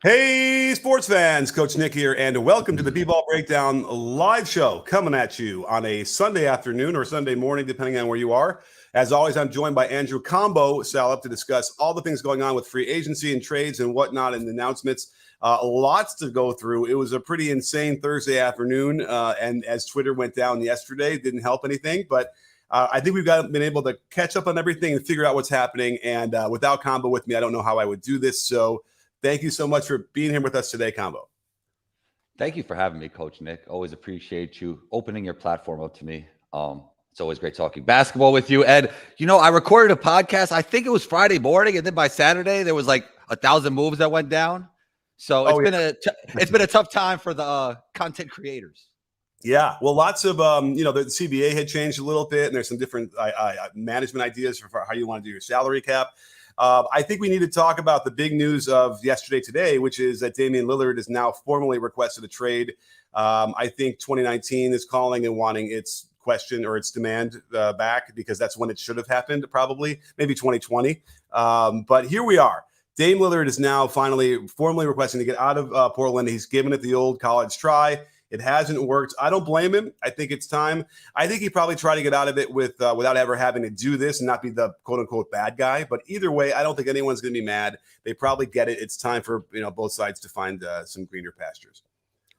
Hey, sports fans, Coach Nick here, and welcome to the B-Ball Breakdown live show coming at you on a Sunday afternoon or Sunday morning, depending on where you are. As always, I'm joined by Andrew Combo Salop to discuss all the things going on with free agency and trades and whatnot and announcements. Lots to go through. It was a pretty insane Thursday afternoon, and as Twitter went down yesterday, it didn't help anything, but I think we've been able to catch up on everything and figure out what's happening, and without Combo with me, I don't know how I would do this, so thank you so much for being here with us today, Combo. Thank you for having me, Coach Nick. Always appreciate you opening your platform up to me. It's always great talking basketball with you. And, I recorded a podcast. I think it was Friday morning, and then by Saturday, there was like 1,000 moves that went down. So it's been a tough time for the content creators. Yeah, well, lots of, the CBA had changed a little bit, and there's some different management ideas for how you want to do your salary cap. I think we need to talk about the big news of yesterday today, which is that Damian Lillard is now formally requested a trade. I think 2019 is calling and wanting its question or its demand back, because that's when it should have happened, probably, maybe 2020. But here we are. Dame Lillard is now finally formally requesting to get out of Portland. He's given it the old college try. It hasn't worked. I don't blame him. I think it's time. I think he probably tried to get out of it without ever having to do this and not be the quote unquote bad guy. But either way, I don't think anyone's going to be mad. They probably get it. It's time for both sides to find some greener pastures.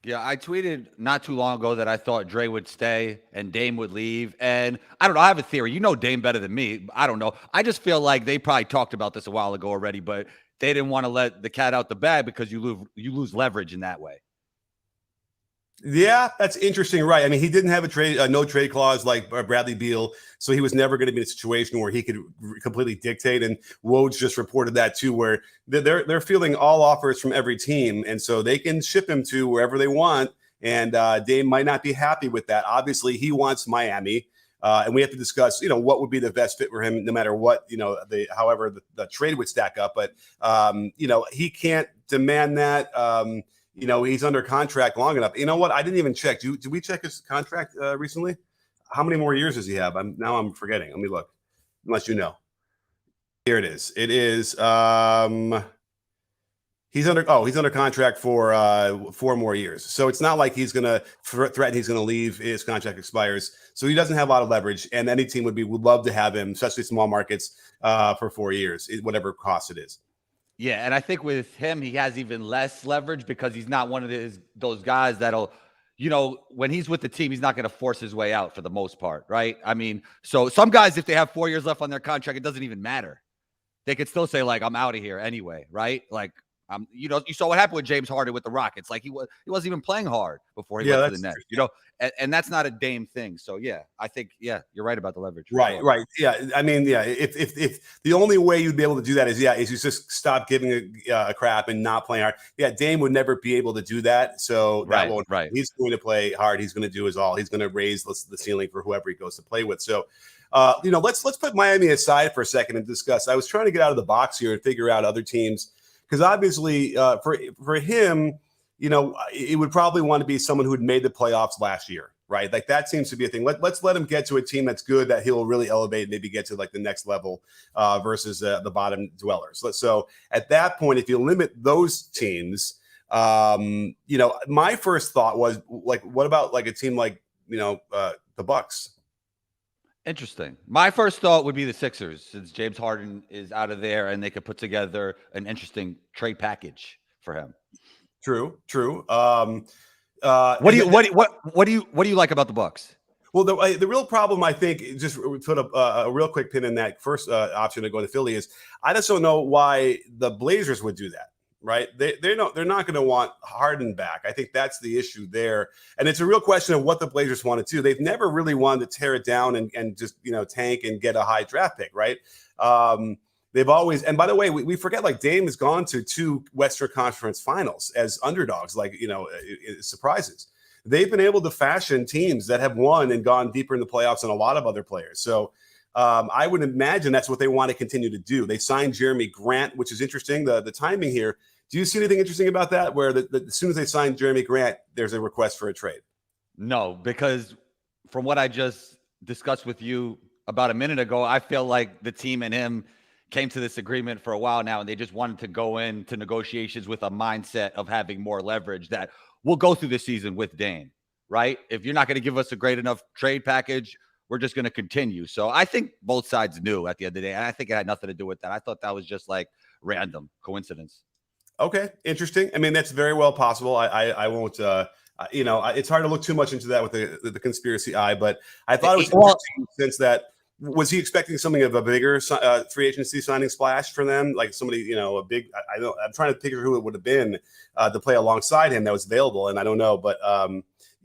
Yeah, I tweeted not too long ago that I thought Dre would stay and Dame would leave. And I don't know. I have a theory. You know Dame better than me. I don't know. I just feel like they probably talked about this a while ago already, but they didn't want to let the cat out the bag because you lose leverage in that way. Yeah, that's interesting, right? I mean, he didn't have a no trade clause like Bradley Beal, so he was never going to be in a situation where he could completely dictate. And Woj just reported that too, where they're fielding all offers from every team, and so they can ship him to wherever they want. And Dame might not be happy with that. Obviously, he wants Miami, and we have to discuss, what would be the best fit for him, no matter what, however the trade would stack up. But he can't demand that. He's under contract long enough. You know what? I didn't even check. Did we check his contract recently? How many more years does he have? I'm forgetting. Let me look. Unless you know. Here it is. It is. He's under contract for 4 more years. So it's not like he's going to threaten he's going to leave. His contract expires. So he doesn't have a lot of leverage. And any team would love to have him, especially small markets, for 4 years, whatever cost it is. Yeah, and I think with him, he has even less leverage because he's not one of those guys that'll, when he's with the team, he's not going to force his way out for the most part, right? I mean, so some guys, if they have 4 years left on their contract, it doesn't even matter. They could still say, like, I'm out of here anyway, right? Like, you saw what happened with James Harden with the Rockets. Like, he wasn't even playing hard before he went to the Nets, and that's not a Dame thing. So, yeah, I think, you're right about the leverage. Right. Yeah. I mean, if the only way you'd be able to do that is you just stop giving a crap and not playing hard. Yeah, Dame would never be able to do that. So that won't. Right. He's going to play hard. He's going to do his all. He's going to raise the ceiling for whoever he goes to play with. So, let's put Miami aside for a second and discuss. I was trying to get out of the box here and figure out other teams, because obviously for him, it would probably want to be someone who had made the playoffs last year. Right. Like that seems to be a thing. Let's let him get to a team that's good, that he'll really elevate, maybe get to like the next level versus the bottom dwellers. So at that point, if you limit those teams, my first thought was like, what about like a team like, the Bucks? Interesting. My first thought would be the Sixers, since James Harden is out of there and they could put together an interesting trade package for him. True. What do you like about the Bucks? Well, the real problem, I think, just put a real quick pin in that first option to go to Philly is I just don't know why the Blazers would do that. Right? They're not going to want Harden back. I think that's the issue there, and it's a real question of what the Blazers want to do. They've never really wanted to tear it down and just tank and get a high draft pick. Right? They've always, and by the way, we forget, like, Dame has gone to 2 Western Conference finals as underdogs, like, surprises. They've been able to fashion teams that have won and gone deeper in the playoffs than a lot of other players. So I would imagine that's what they want to continue to do. They signed Jeremy Grant, which is interesting. The timing here. Do you see anything interesting about that, where as soon as they signed Jeremy Grant, there's a request for a trade? No, because from what I just discussed with you about a minute ago, I feel like the team and him came to this agreement for a while now, and they just wanted to go into negotiations with a mindset of having more leverage that we'll go through the season with Dame, right? If you're not going to give us a great enough trade package, we're just going to continue. So I think both sides knew at the end of the day, and I think it had nothing to do with that. I thought that was just like random coincidence. Okay, interesting. I mean, that's very well possible. I won't. It's hard to look too much into that with the conspiracy eye, but I thought it was interesting in the sense that was he expecting something of a bigger free agency signing splash for them, like somebody, a big. I'm trying to picture who it would have been to play alongside him that was available, and I don't know, but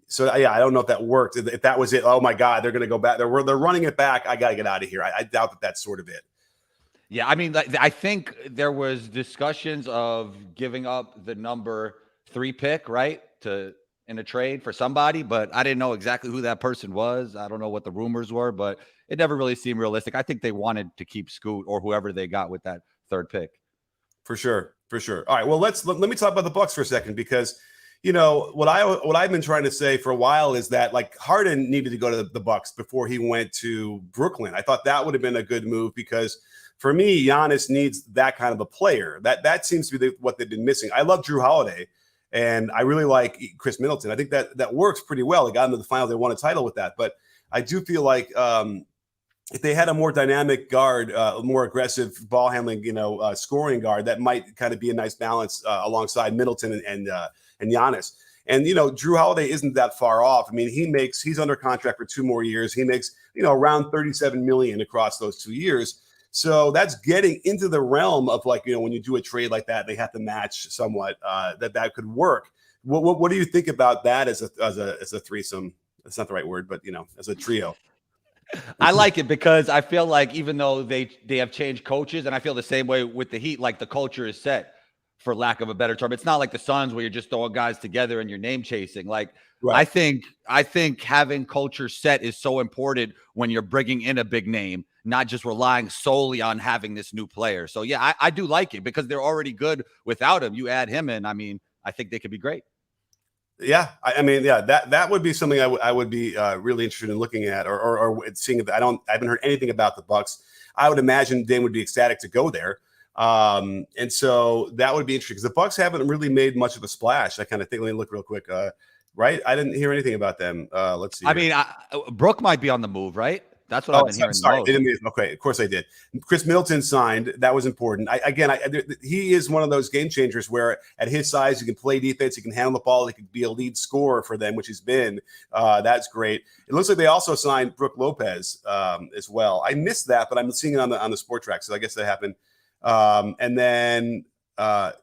so yeah, I don't know if that worked. If that was it, oh my God, they're going to go back. They're running it back. I got to get out of here. I doubt that that's sort of it. Yeah, I mean, I think there was discussions of giving up the number 3 pick, right, in a trade for somebody, but I didn't know exactly who that person was. I don't know what the rumors were, but it never really seemed realistic. I think they wanted to keep Scoot or whoever they got with that 3rd pick. For sure. All right, well, let me talk about the Bucks for a second, because what I've been trying to say for a while is that like Harden needed to go to the Bucks before he went to Brooklyn. I thought that would have been a good move because for me, Giannis needs that kind of a player. That seems to be what they've been missing. I love Drew Holiday, and I really like Chris Middleton. I think that works pretty well. They got into the final. They won a title with that. But I do feel like if they had a more dynamic guard, a more aggressive ball handling, scoring guard, that might kind of be a nice balance alongside Middleton and Giannis. And, Drew Holiday isn't that far off. I mean, he's under contract for 2 more years. He makes, around $37 million across those 2 years. So that's getting into the realm of like, when you do a trade like that, they have to match somewhat that could work. What do you think about that as a threesome? That's not the right word, but, as a trio. I like it because I feel like even though they have changed coaches, and I feel the same way with the Heat, like the culture is set, for lack of a better term. It's not like the Suns where you're just throwing guys together and you're name chasing. Like, right. I think having culture set is so important when you're bringing in a big name, not just relying solely on having this new player. So yeah, I do like it because they're already good without him. You add him in, I mean, I think they could be great. Yeah, I mean, yeah, that would be something I would be really interested in looking at or seeing. I haven't heard anything about the Bucks. I would imagine Dame would be ecstatic to go there. And so that would be interesting because the Bucks haven't really made much of a splash. I kind of think. Let me look real quick. Right, I didn't hear anything about them. Let's see. I mean, Brooke might be on the move, right? That's what I've been hearing. Sorry, okay, of course I did. Chris Middleton signed. That was important. He is one of those game changers where at his size, he can play defense, he can handle the ball, he can be a lead scorer for them, which he's been. That's great. It looks like they also signed Brooke Lopez as well. I missed that, but I'm seeing it on the Sport Track, so I guess that happened. And then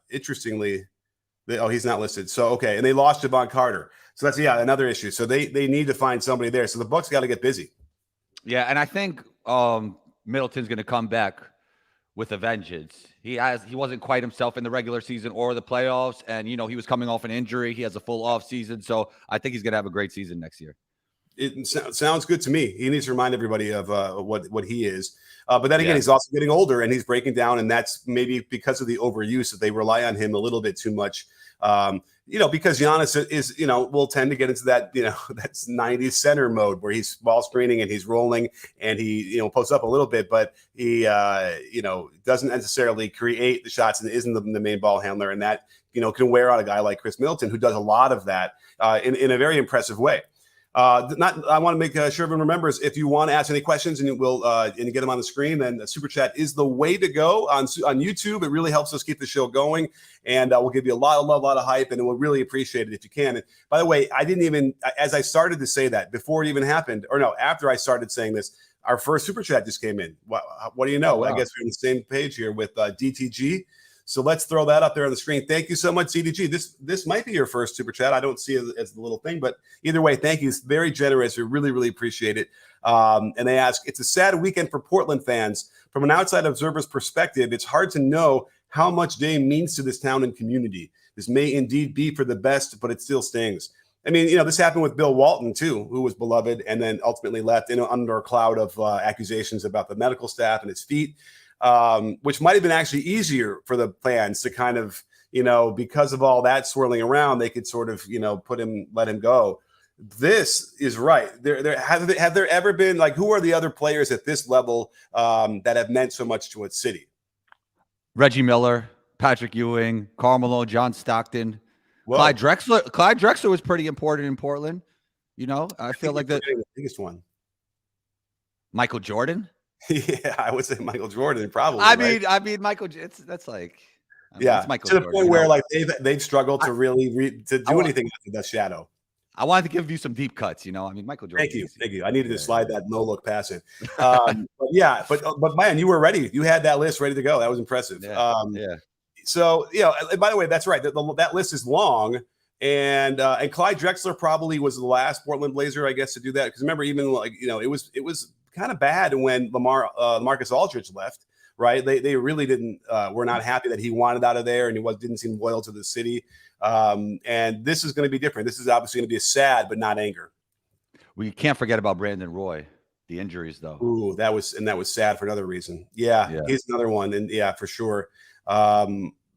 interestingly, he's not listed. So okay, and they lost Javon Carter. So that's another issue. So they need to find somebody there. So the Bucks got to get busy. Yeah, and I think Middleton's going to come back with a vengeance. He wasn't quite himself in the regular season or the playoffs, and he was coming off an injury. He has a full off season, so I think he's going to have a great season next year. It sounds good to me. He needs to remind everybody of what he is. But then again, he's also getting older and he's breaking down, and that's maybe because of the overuse that they rely on him a little bit too much. Because Giannis is, will tend to get into that, that's 90s center mode where he's ball screening and he's rolling and he, posts up a little bit, but he, doesn't necessarily create the shots and isn't the main ball handler. And that, can wear out a guy like Chris Middleton, who does a lot of that in a very impressive way. I want to make sure everyone remembers, if you want to ask any questions and we'll and get them on the screen, then the Super Chat is the way to go on YouTube. It really helps us keep the show going, and we'll give you a lot of love, a lot of hype, and we'll really appreciate it if you can. And by the way, I didn't even, as I started to say that before it even happened, or no, after I started saying this, our first Super Chat just came in. What do you know? Oh, wow. I guess we're on the same page here with DTG. So let's throw that up there on the screen. Thank you so much, CDG. This might be your first Super Chat. I don't see it as the little thing, but either way, thank you. It's very generous. We really, really appreciate it. And they ask, it's a sad weekend for Portland fans. From an outside observer's perspective, it's hard to know how much Dame means to this town and community. This may indeed be for the best, but it still stings. I mean, this happened with Bill Walton, too, who was beloved and then ultimately left under a cloud of accusations about the medical staff and his feet. Which might have been actually easier for the fans to kind of, because of all that swirling around, they could sort of, let him go. This is right. Have there ever been, like, who are the other players at this level that have meant so much to a city? Reggie Miller, Patrick Ewing, Karl Malone, John Stockton, Clyde Drexler. Clyde Drexler was pretty important in Portland. I feel like the biggest one. Michael Jordan. Yeah, I would say Michael Jordan probably. I mean, Michael. That's like, it's Michael to the point where like they've struggled to really to do anything after that shadow. I wanted to give you some deep cuts. I mean, Michael Jordan. Thank you. I needed to slide that no look pass in. But man, you were ready. You had that list ready to go. That was impressive. So by the way, that's right. That list is long. And Clyde Drexler probably was the last Portland Blazer, I guess, to do that. Because remember, even it was kind of bad when Marcus Aldridge left, right? They really were not happy that he wanted out of there, and he didn't seem loyal to the city. And this is going to be different. This is obviously going to be a sad, but not anger. We can't forget about Brandon Roy, the injuries though. Ooh, that was sad for another reason. Yeah. He's another one, and for sure.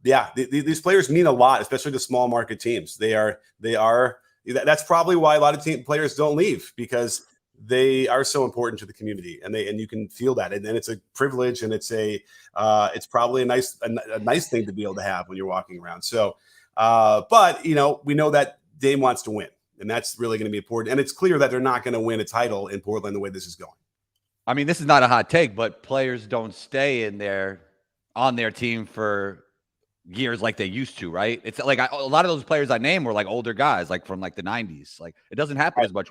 These players mean a lot, especially to small market teams. They are. That's probably why a lot of players don't leave, because they are so important to the community, and you can feel that, and it's a privilege, and it's probably a nice thing to be able to have when you're walking around. So, but we know that Dame wants to win, and that's really going to be important. And it's clear that they're not going to win a title in Portland the way this is going. I mean, this is not a hot take, but players don't stay on their team for years like they used to, right? It's like a lot of those players I named were like older guys, like from like the 90s. Like it doesn't happen as much.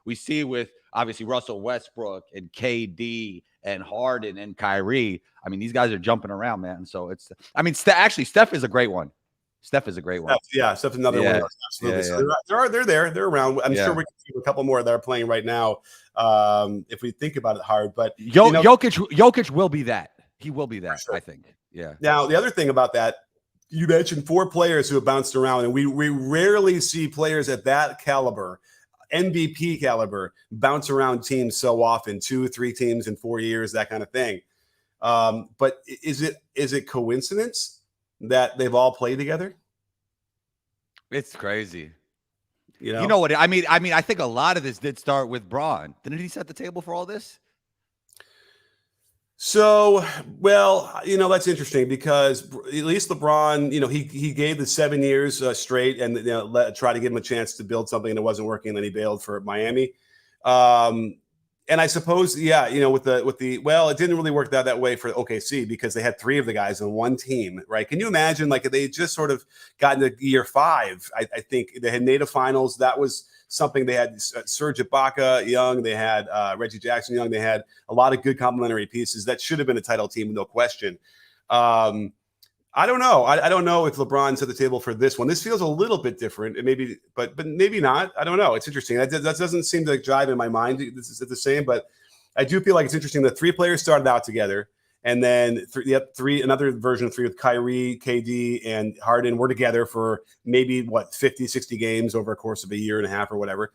We see with obviously Russell Westbrook and KD and Harden and Kyrie. I mean, these guys are jumping around, man. So Steph is a great one. Steph is a great one. Steph's another one. Absolutely. So they're there. They're around. I'm sure we can see a couple more that are playing right now. If we think about it hard, but Jokic will be that. He will be that, sure. I think. Yeah. Now, the other thing about that, you mentioned 4 players who have bounced around, and we rarely see players at that caliber, MVP caliber, bounce around teams so often, 2-3 teams in 4 years, that kind of thing. But is it coincidence that they've all played together? It's crazy. You know what I mean? I think a lot of this did start with Braun. Didn't he set the table for all this? So, well, that's interesting, because at least LeBron, he gave the 7 years straight, and try to give him a chance to build something, and it wasn't working. And then he bailed for Miami. And I suppose, it didn't really work that way for OKC, because they had 3 of the guys on one team, right? Can you imagine, like, if they just sort of gotten to year 5, I think they had made a finals. That was something. They had Serge Ibaka young, they had Reggie Jackson young, they had a lot of good complementary pieces. That should have been a title team, no question. I don't know. I don't know if LeBron's at the table for this one. This feels a little bit different, but maybe not. I don't know. It's interesting. That doesn't seem to jive in my mind. This is the same, but I do feel like it's interesting that 3 players started out together, and then another version of 3 with Kyrie, KD, and Harden were together for maybe 50, 60 games over a course of a year and a half or whatever.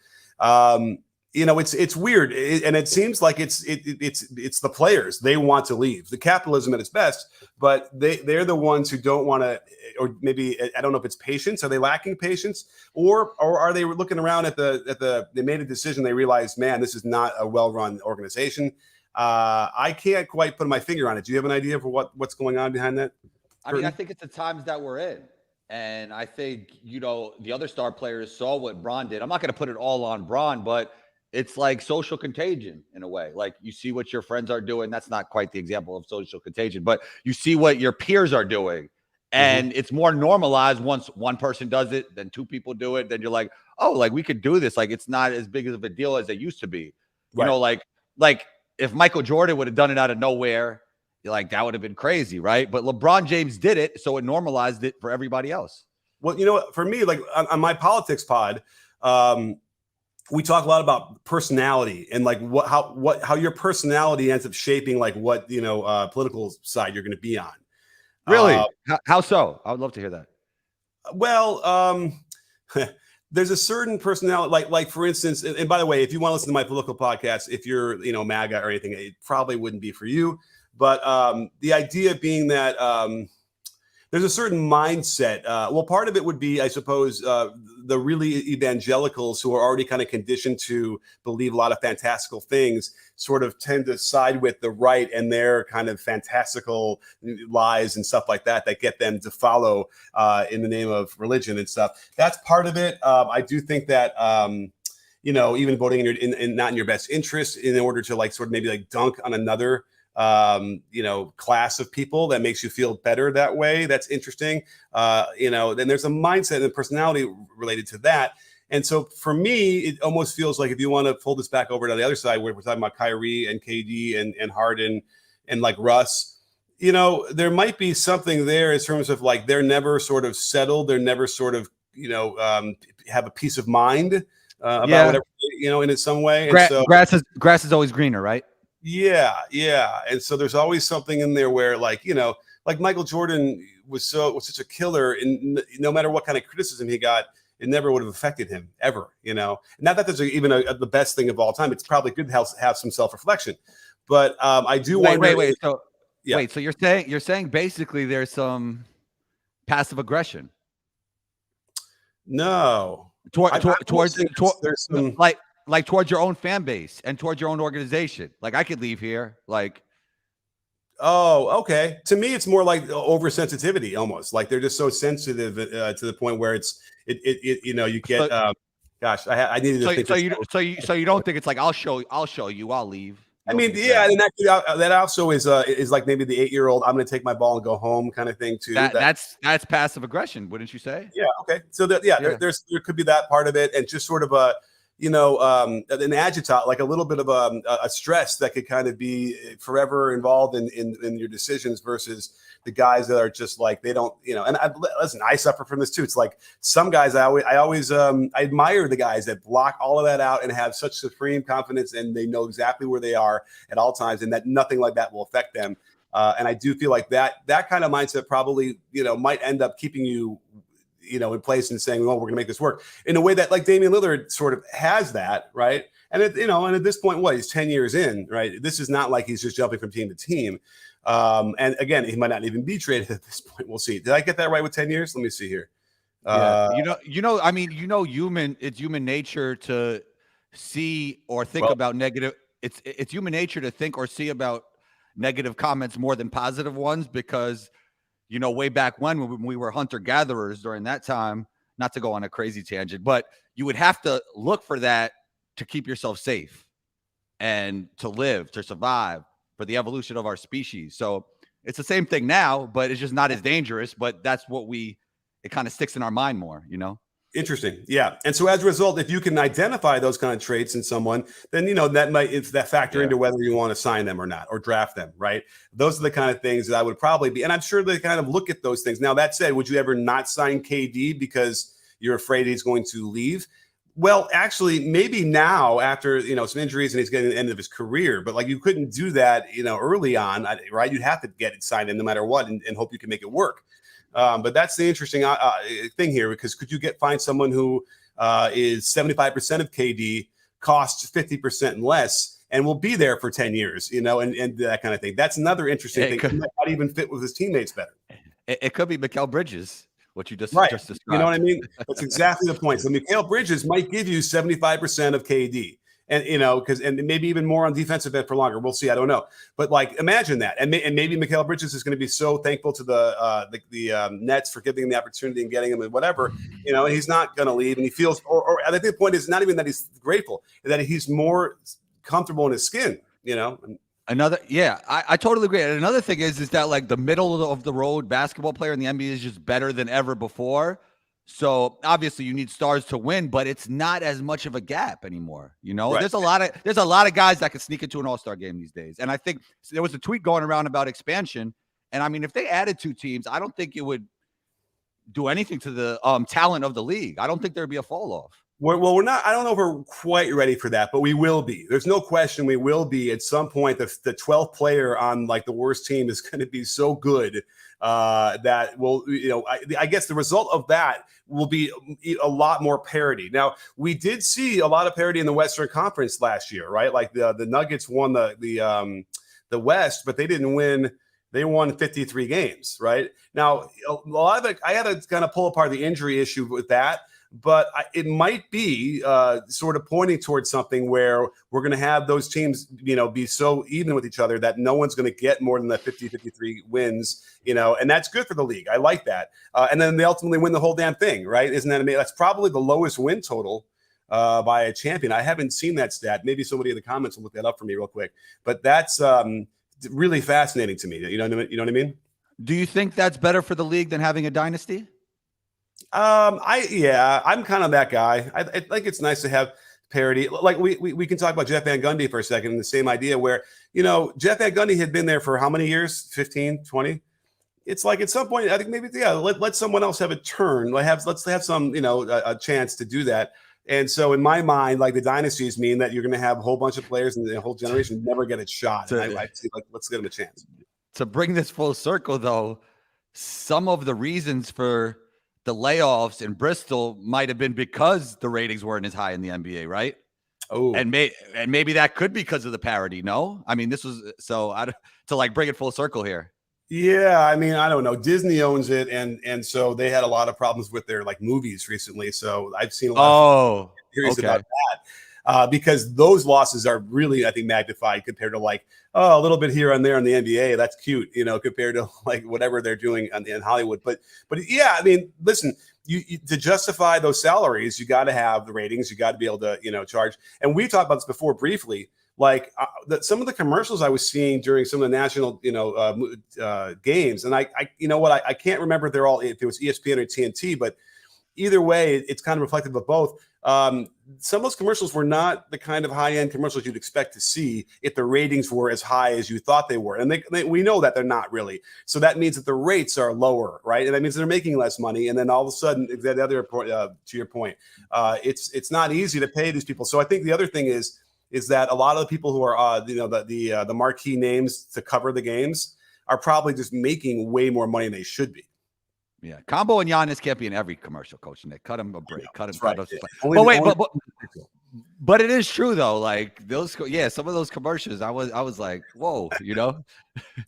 It's weird, and it seems like it's the players. They want to leave. The capitalism at its best, but they're the ones who don't want to, or maybe I don't know if it's patience. Are they lacking patience, or are they looking around at they made a decision? They realized, man, this is not a well-run organization. I can't quite put my finger on it. Do you have an idea for what's going on behind that? I mean, I think it's the times that we're in. And I think, the other star players saw what Braun did. I'm not going to put it all on Braun, but it's like social contagion in a way. Like, you see what your friends are doing. That's not quite the example of social contagion, but you see what your peers are doing. And it's more normalized once one person does it, then 2 people do it. Then you're like, oh, like we could do this. Like, it's not as big of a deal as it used to be. Right. Like if Michael Jordan would have done it out of nowhere, like that would have been crazy, right? But LeBron James did it, so it normalized it for everybody else. Well, for me, like on my politics pod, we talk a lot about personality and like how your personality ends up shaping like what political side you're going to be on. Really? How so? I would love to hear that. Well, there's a certain personality, like for instance, and by the way, if you want to listen to my political podcast, if you're MAGA or anything, it probably wouldn't be for you. But the idea being that there's a certain mindset. Well, part of it would be, I suppose, the really evangelicals who are already kind of conditioned to believe a lot of fantastical things sort of tend to side with the right and their kind of fantastical lies and stuff like that get them to follow in the name of religion and stuff. That's part of it. I do think that even voting in not in your best interest in order to like sort of maybe like dunk on another class of people that makes you feel better that way. That's interesting. Then there's a mindset and personality related to that. And so for me, it almost feels like if you want to pull this back over to the other side where we're talking about Kyrie and KD and Harden and like Russ, there might be something there in terms of like they're never sort of settled. They're never sort of, have a peace of mind about whatever, in some way. And so grass is always greener, right? Yeah. And so there's always something in there where like Michael Jordan was such a killer, and no matter what kind of criticism he got, it never would have affected him ever, Not that there's even the best thing of all time. It's probably good to have some self-reflection. But I do wonder. Wait. So you're saying basically there's some passive aggression? No. Towards your own fan base and towards your own organization. Like I could leave here. Like, oh, okay. To me, it's more like oversensitivity, almost like they're just so sensitive to the point where you get. I needed to think. So you don't think it's like I'll show you, I'll leave. I mean, yeah, and that also is like maybe the 8-year-old I'm going to take my ball and go home kind of thing too. That's passive aggression, wouldn't you say? Yeah. Okay. So there could be that part of it, and just sort of an agitate, like a little bit of a stress that could kind of be forever involved in your decisions versus the guys that are just like, they don't, and listen, I suffer from this too. It's like some guys, I admire the guys that block all of that out and have such supreme confidence, and they know exactly where they are at all times, and that nothing like that will affect them. And I do feel like that kind of mindset probably, might end up keeping you, in place and saying, well, we're going to make this work in a way that like Damian Lillard sort of has that, right? And and at this point, he's 10 years in, right? This is not like he's just jumping from team to team. And again, he might not even be traded at this point. We'll see. Did I get that right with 10 years? Let me see here. It's human nature to see or think about negative. It's human nature to think or see about negative comments more than positive ones, because way back when we were hunter-gatherers during that time, not to go on a crazy tangent, but you would have to look for that to keep yourself safe and to live, to survive, for the evolution of our species. So it's the same thing now, but it's just not as dangerous, but that's what it kind of sticks in our mind more, Interesting. Yeah. And so as a result, if you can identify those kind of traits in someone, then, that factor into whether you want to sign them or not, or draft them, right? Those are the kind of things that I would probably be. And I'm sure they kind of look at those things. Now, that said, would you ever not sign KD because you're afraid he's going to leave? Well, actually, maybe now after, some injuries and he's getting to the end of his career, but like you couldn't do that, early on, right? You'd have to get it signed in no matter what and hope you can make it work. But that's the interesting thing here, because could you find someone who is 75% of KD, costs 50% less, and will be there for 10 years, and that kind of thing. That's another interesting thing. He might not even fit with his teammates better. It could be Mikal Bridges, what you just described. You know what I mean? That's exactly the point. So Mikal Bridges might give you 75% of KD. And and maybe even more on defensive end for longer. We'll see. I don't know, but like imagine that, and maybe Mikal Bridges is going to be so thankful to the Nets for giving him the opportunity and getting him and whatever. And he's not going to leave, and he feels. Or I think the point is not even that he's grateful, that he's more comfortable in his skin. I totally agree. And another thing is that like the middle of the road basketball player in the NBA is just better than ever before. So obviously you need stars to win, but it's not as much of a gap anymore. Right. There's a lot of guys that can sneak into an all-star game these days. And I think there was a tweet going around about expansion. And I mean, if they added 2 teams, I don't think it would do anything to the talent of the league. I don't think there'd be a fall off. We're not. I don't know if we're quite ready for that, but we will be. There's no question we will be at some point. The 12th player on like the worst team is going to be so good that will, I guess the result of that will be a lot more parity. Now, we did see a lot of parity in the Western Conference last year, right? Like the Nuggets won the West, but they didn't win They won 53 games, right? Now, a lot of it, I had to kind of pull apart the injury issue with that, but it might be sort of pointing towards something where we're going to have those teams, be so even with each other that no one's going to get more than the 53 wins, and that's good for the league. I like that. And then they ultimately win the whole damn thing, right? Isn't that amazing? That's probably the lowest win total by a champion. I haven't seen that stat. Maybe somebody in the comments will look that up for me real quick. But that's really fascinating to me. You know what I mean? Do you think that's better for the league than having a dynasty? I'm kind of that guy. I think it's nice to have parity. Like we can talk about Jeff Van Gundy for a second, and the same idea where, Jeff Van Gundy had been there for how many years? 15, 20? It's like at some point, I think maybe, let someone else have a turn. Let's have some, a chance to do that. And so in my mind, like the dynasties mean that you're going to have a whole bunch of players and the whole generation never get a shot. And I see, let's give them a chance. To bring this full circle, though, some of the reasons for the layoffs in Bristol might have been because the ratings weren't as high in the NBA, right? Oh, and maybe that could be because of the parody. No, I mean, this was to like bring it full circle here. Yeah, I mean, I don't know. Disney owns it, and so they had a lot of problems with their movies recently. So I've seen a lot of theories about that because those losses are really, I think, magnified compared to a little bit here and there in the NBA. That's cute, compared to whatever they're doing in Hollywood. But yeah, I mean, listen, you to justify those salaries, you got to have the ratings. You got to be able to charge. And we talked about this before briefly. Some of the commercials I was seeing during some of the national, games, and I can't remember if it was ESPN or TNT, but either way, it's kind of reflective of both. Some of those commercials were not the kind of high-end commercials you'd expect to see if the ratings were as high as you thought they were, and we know that they're not really. So that means that the rates are lower, right? And that means they're making less money. And then all of a sudden, the other point, to your point, it's not easy to pay these people. So I think the other thing is that a lot of the people who are the marquee names to cover the games are probably just making way more money than they should be. Yeah, Combo and Giannis can't be in every commercial, Coach Nick. Cut him a break. Cut him. Right. But it is true though. Like those, some of those commercials, I was like, whoa,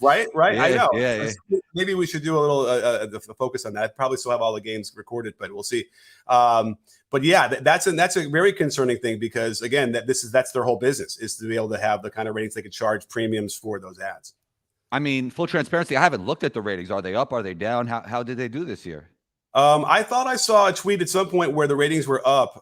Right. Yeah, I know. Yeah. Maybe we should do a little focus on that. Probably still have all the games recorded, but we'll see. But yeah, that's a very concerning thing because again, that's their whole business is to be able to have the kind of ratings they can charge premiums for those ads. I mean, full transparency, I haven't looked at the ratings. Are they up? Are they down? How did they do this year? I thought I saw a tweet at some point where the ratings were up,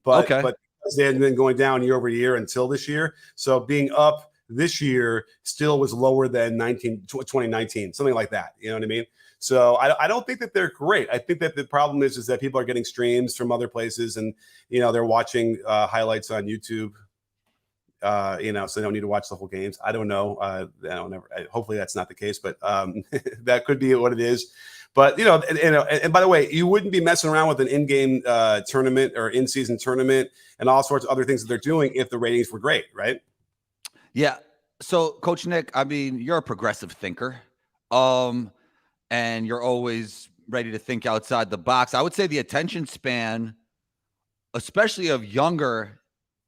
but they hadn't been going down year over year until this year. So being up this year still was lower than 2019, something like that. You know what I mean? So I don't think that they're great. I think that the problem is that people are getting streams from other places and, they're watching highlights on YouTube. So they don't need to watch the whole games. I don't know. Hopefully that's not the case, but that could be what it is. But and by the way, you wouldn't be messing around with an in-game tournament or in-season tournament and all sorts of other things that they're doing if the ratings were great, right? Yeah. So, Coach Nick, I mean, you're a progressive thinker, and you're always ready to think outside the box. I would say the attention span, especially of younger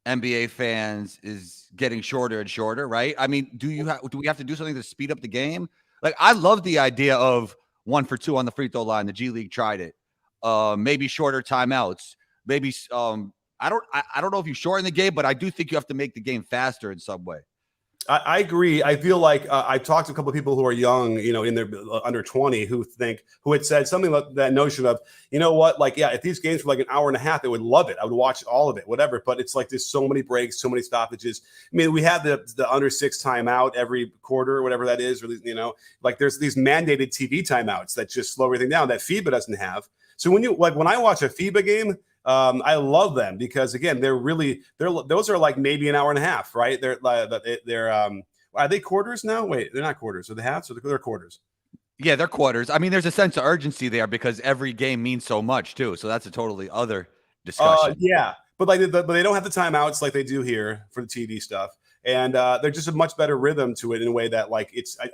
NBA fans, is getting shorter and shorter, right? I mean, do we have to do something to speed up the game? Like, I love the idea of 1 for 2 on the free throw line. The G League tried it. Maybe shorter timeouts. Maybe I don't know if you shorten the game, but I do think you have to make the game faster in some way. I agree. I feel like I've talked to a couple of people who are young, in their under 20 who had said something like that notion of, if these games were like an hour and a half, I would love it. I would watch all of it, whatever. But it's like there's so many breaks, so many stoppages. I mean, we have the under 6 timeout every quarter or whatever that is. Or, there's these mandated TV timeouts that just slow everything down that FIBA doesn't have. So when I watch a FIBA game, I love them because again, those are like maybe an hour and a half, right? Are they quarters now? Wait, they're not quarters. Are they halves? Or they're quarters? Yeah, they're quarters. I mean, there's a sense of urgency there because every game means so much too. So that's a totally other discussion. Yeah, but but they don't have the timeouts like they do here for the TV stuff. And they're just a much better rhythm to it in a way that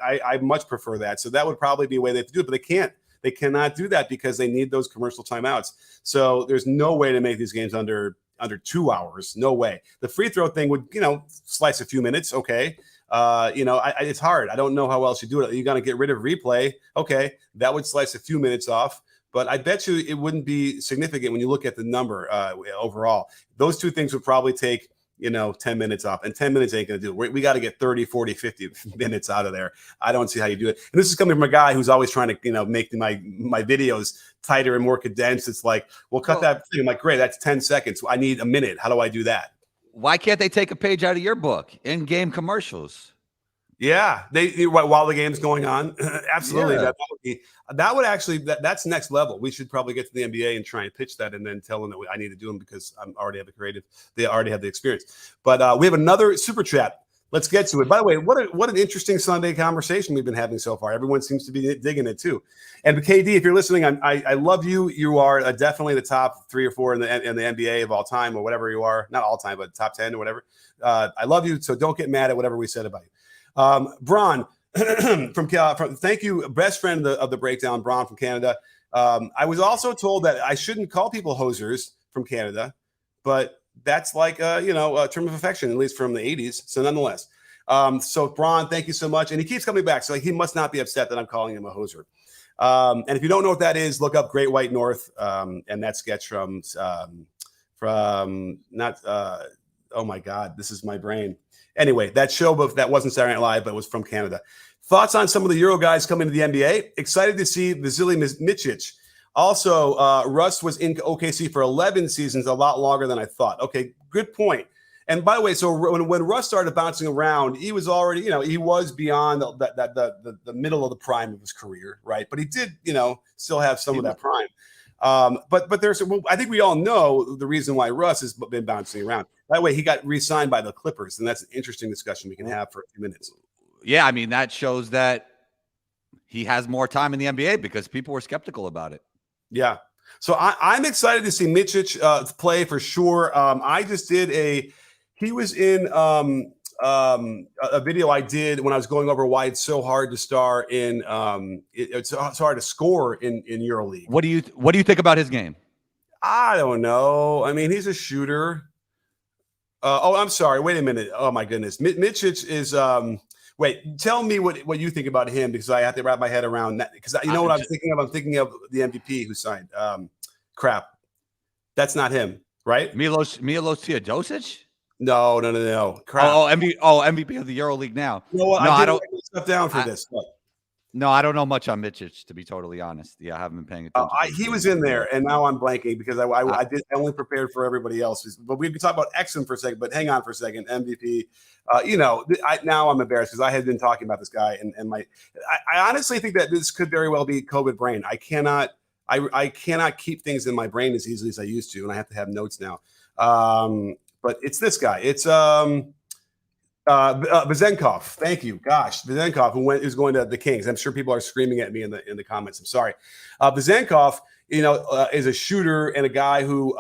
I much prefer that. So that would probably be a way they have to do it, but they can't. They cannot do that because they need those commercial timeouts. So there's no way to make these games under 2 hours. No way. The free throw thing would, slice a few minutes. Okay. It's hard. I don't know how else you do it. You're going to get rid of replay. Okay, that would slice a few minutes off. But I bet you it wouldn't be significant when you look at the number overall. Those two things would probably take 10 minutes off, and 10 minutes ain't going to do it. We got to get 30, 40, 50 minutes out of there. I don't see how you do it. And this is coming from a guy who's always trying to, make my videos tighter and more condensed. It's like, well, cut that thing. I'm like, great, that's 10 seconds. I need a minute. How do I do that? Why can't they take a page out of your book? In-game commercials. Yeah, while the game's going on. Absolutely. Yeah. That's next level. We should probably get to the NBA and try and pitch that, and then tell them that I need to do them because I already have the creative. They already have the experience. But we have another super chat. Let's get to it. By the way, what an interesting Sunday conversation we've been having so far. Everyone seems to be digging it too. And KD, if you're listening, I love you. You are definitely the top 3 or 4 in the NBA of all time, or whatever you are. Not all time, but top 10 or whatever. I love you, so don't get mad at whatever we said about you. Braun from thank you, best friend of the breakdown, Braun from Canada. I was also told that I shouldn't call people hosers from Canada, but that's like a term of affection, at least from the 80s. So nonetheless, so Braun, thank you so much. And he keeps coming back, so he must not be upset that I'm calling him a hoser. And if you don't know what that is, look up Great White North and that sketch from not oh my God, this is my brain. Anyway, that show that wasn't Saturday Night Live, but it was from Canada. Thoughts on some of the Euro guys coming to the NBA? Excited to see Vasily Micic. Also, Russ was in OKC for 11 seasons, a lot longer than I thought. Okay, good point. And by the way, so when Russ started bouncing around, he was already, he was beyond the middle of the prime of his career, right? But he did, still have some of that prime. But there's, I think we all know the reason why Russ has been bouncing around. By the way, he got re-signed by the Clippers, and that's an interesting discussion we can have for a few minutes. Yeah, I mean, that shows that he has more time in the NBA because people were skeptical about it. Yeah. So I'm excited to see Micic play for sure. I just did he was in a video I did when I was going over why it's so hard to star in it's hard to score in EuroLeague. What do you think about his game? I don't know. I mean, he's a shooter. I'm sorry. Wait a minute. Oh my goodness. Micic is wait, tell me what you think about him, because I have to wrap my head around that, because you know what I'm thinking of? I'm thinking of the MVP who signed. Crap. That's not him, right? Milos Teodosic? No. Crap. MVP of the EuroLeague now. You know what? I don't write stuff down for this. No, I don't know much on Micic, to be totally honest. Yeah, I haven't been paying attention. He was in there, and now I'm blanking because I only prepared for everybody else's. But we can talk about Exum for a second. But hang on for a second. MVP. Now I'm embarrassed because I had been talking about this guy, and I honestly think that this could very well be COVID brain. I cannot keep things in my brain as easily as I used to, and I have to have notes now. But it's this guy. It's Vezenkov. Thank you. Gosh, Vezenkov, who's going to the Kings. I'm sure people are screaming at me in the comments. I'm sorry. Vezenkov, is a shooter and a guy who,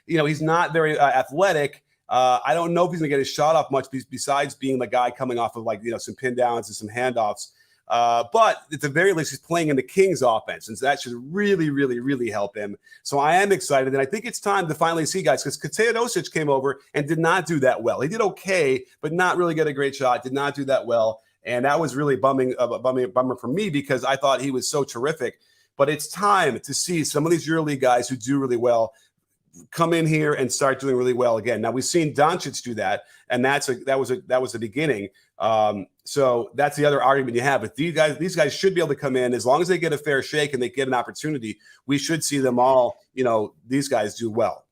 he's not very athletic. I don't know if he's going to get his shot off much besides being the guy coming off of some pin downs and some handoffs. But at the very least, he's playing in the Kings offense, and so that should really, really, really help him. So I am excited, and I think it's time to finally see guys, because Teodosic came over and did not do that well. He did okay, but not really get a great shot, did not do that well, and that was really bummer for me because I thought he was so terrific. But it's time to see some of these EuroLeague guys who do really well come in here and start doing really well again. Now we've seen Doncic do that, and that was the beginning. So that's the other argument you have. But these guys should be able to come in as long as they get a fair shake and they get an opportunity. We should see them all. These guys do well.